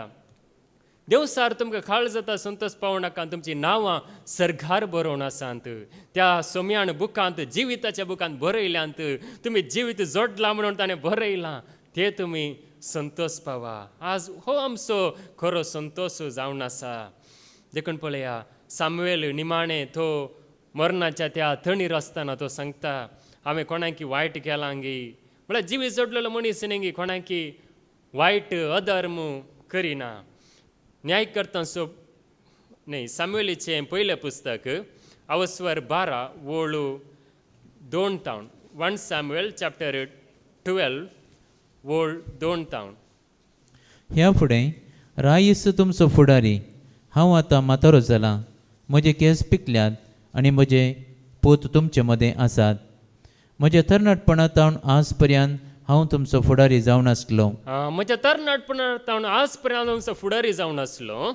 देव सार तुमकां खाळ जाता संतोश पावूं नाका तुमची नांवां सरकार बरोवन आसात. त्या सोम्यान बुकांत जिविताच्या बुकांत बरयल्यांत तुमी जिवीत जोडलां म्हणून ताणें बरयलां ते तुमी संतोश पावा. आज हो आमचो खरो संतोश जावन आसा. देखून पळया सामुएल निमाणें तो मरणाच्या त्या थंडीर आसतना तो सांगता हांवें कोणाकी वायट केलां गी म्हळ्यार जिवीत जोडलेलो मनीस न्ही गी कोणाकी वायट अधर्म करिना. न्यायकर्तांचो न्ही सामुएलीचें पयलें पुस्तक अवस्वर 12 वळू 2 तावन 1 Samuel chapter 12 वळ 2 तावन. ह्या फुडें राईस तुमचो फुडारी. हांव आतां म्हातारो जालां, म्हजे केस पिकल्यात आनी म्हजे पोत तुमचे मदें आसात. म्हज्या तरणाटपणांतावन आज पर्यंत हांव तुमचो फुडारी जावन आसलो. म्हज्या तरणाटपणांतावन आज पर्यंत तुमचो फुडारी जावन आसलो.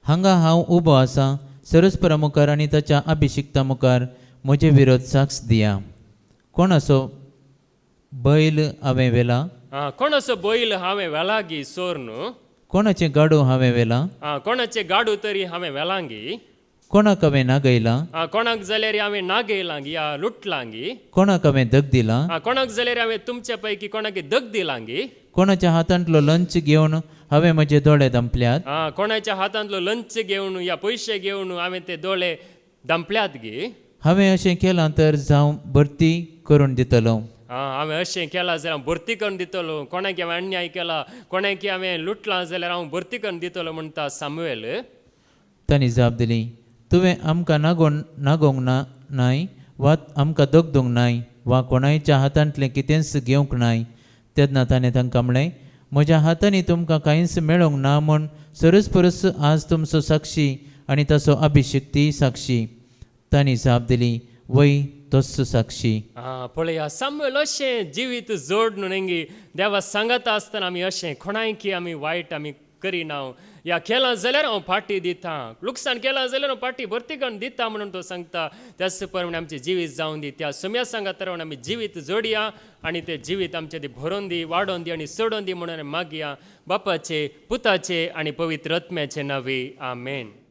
हांगा हांव उबो आसा सरस्परा मुखार आनी ताच्या अभिशिक्ता मुखार म्हजे विरोध साक्ष दिया. कोण असो बैल हांवें वेला, कोणाचो बैल हांवें वेला गी सोर न्हू. कोणाचें गाडो हांवें वेला, कोणाचे गाडू तरी हांवें वेलांगी. कोणाक हांवें नागयलां, कोणाक जाल्यार हांवें नागयलांगी या लुटलांगी. कोणाक हांवें दग दिलां, कोणाक जाल्यार हांवें तुमच्या पैकी कोणाक दग दिलांगी. कोणाच्या हातांतलो लंच घेवन हांवें म्हजे दोळे दंपल्यात, कोणाच्या हातांतलो लंच घेवन या पयशे घेवन हांवें ते दोळे दंपल्यात गी. हांवें अशें केलां तर जावं भरती करून दितलो. हांवें अशें केलां जाल्यार हांव भरती करून दितलो. कोणाक हांवें अन्याय केला, कोणाक हांवें लुटलां जाल्यार हांव भरती करून दितलो म्हणटा सामुएल. तांणी जाप दिली, तुवें आमकां नागोवंक नाय वा आमकां दोग नाय वा कोणायच्या हातांतलें कितेंच घेवंक नाय. तेन्ना ताणें तांकां म्हणलें, म्हज्या हातांनी तुमकां कांयच मेळोंक ना म्हूण सरस्परस आज तुमचो साक्षी आनी ताचो अभिशिक्ती साक्षी. तांणी जाप दिली, वय तोच साक्षी. पळया सामुएल अशें जिवीत जोड न्ही देवा सांगता आसतना आमी अशें कोणायकी आमी वायट आमी करिना. या केलां जाल्यार हांव फाटी दितां, लुकसाण केलां जाल्यार हांव फाटी भरती करून दितां म्हणून तो सांगता. त्याच प्रमाणे आमचें जिवीत जावन दी. त्या सोम्या सांगात रावन आमी जिवीत जोडया आनी तें जिवीत आमचें ती भरोवन दी, वाडोवन दी आनी सोडोवन दी म्हणून मागया बापाचे पुताचे आनी पवित्र आत्म्याचे नांवे. आमेन.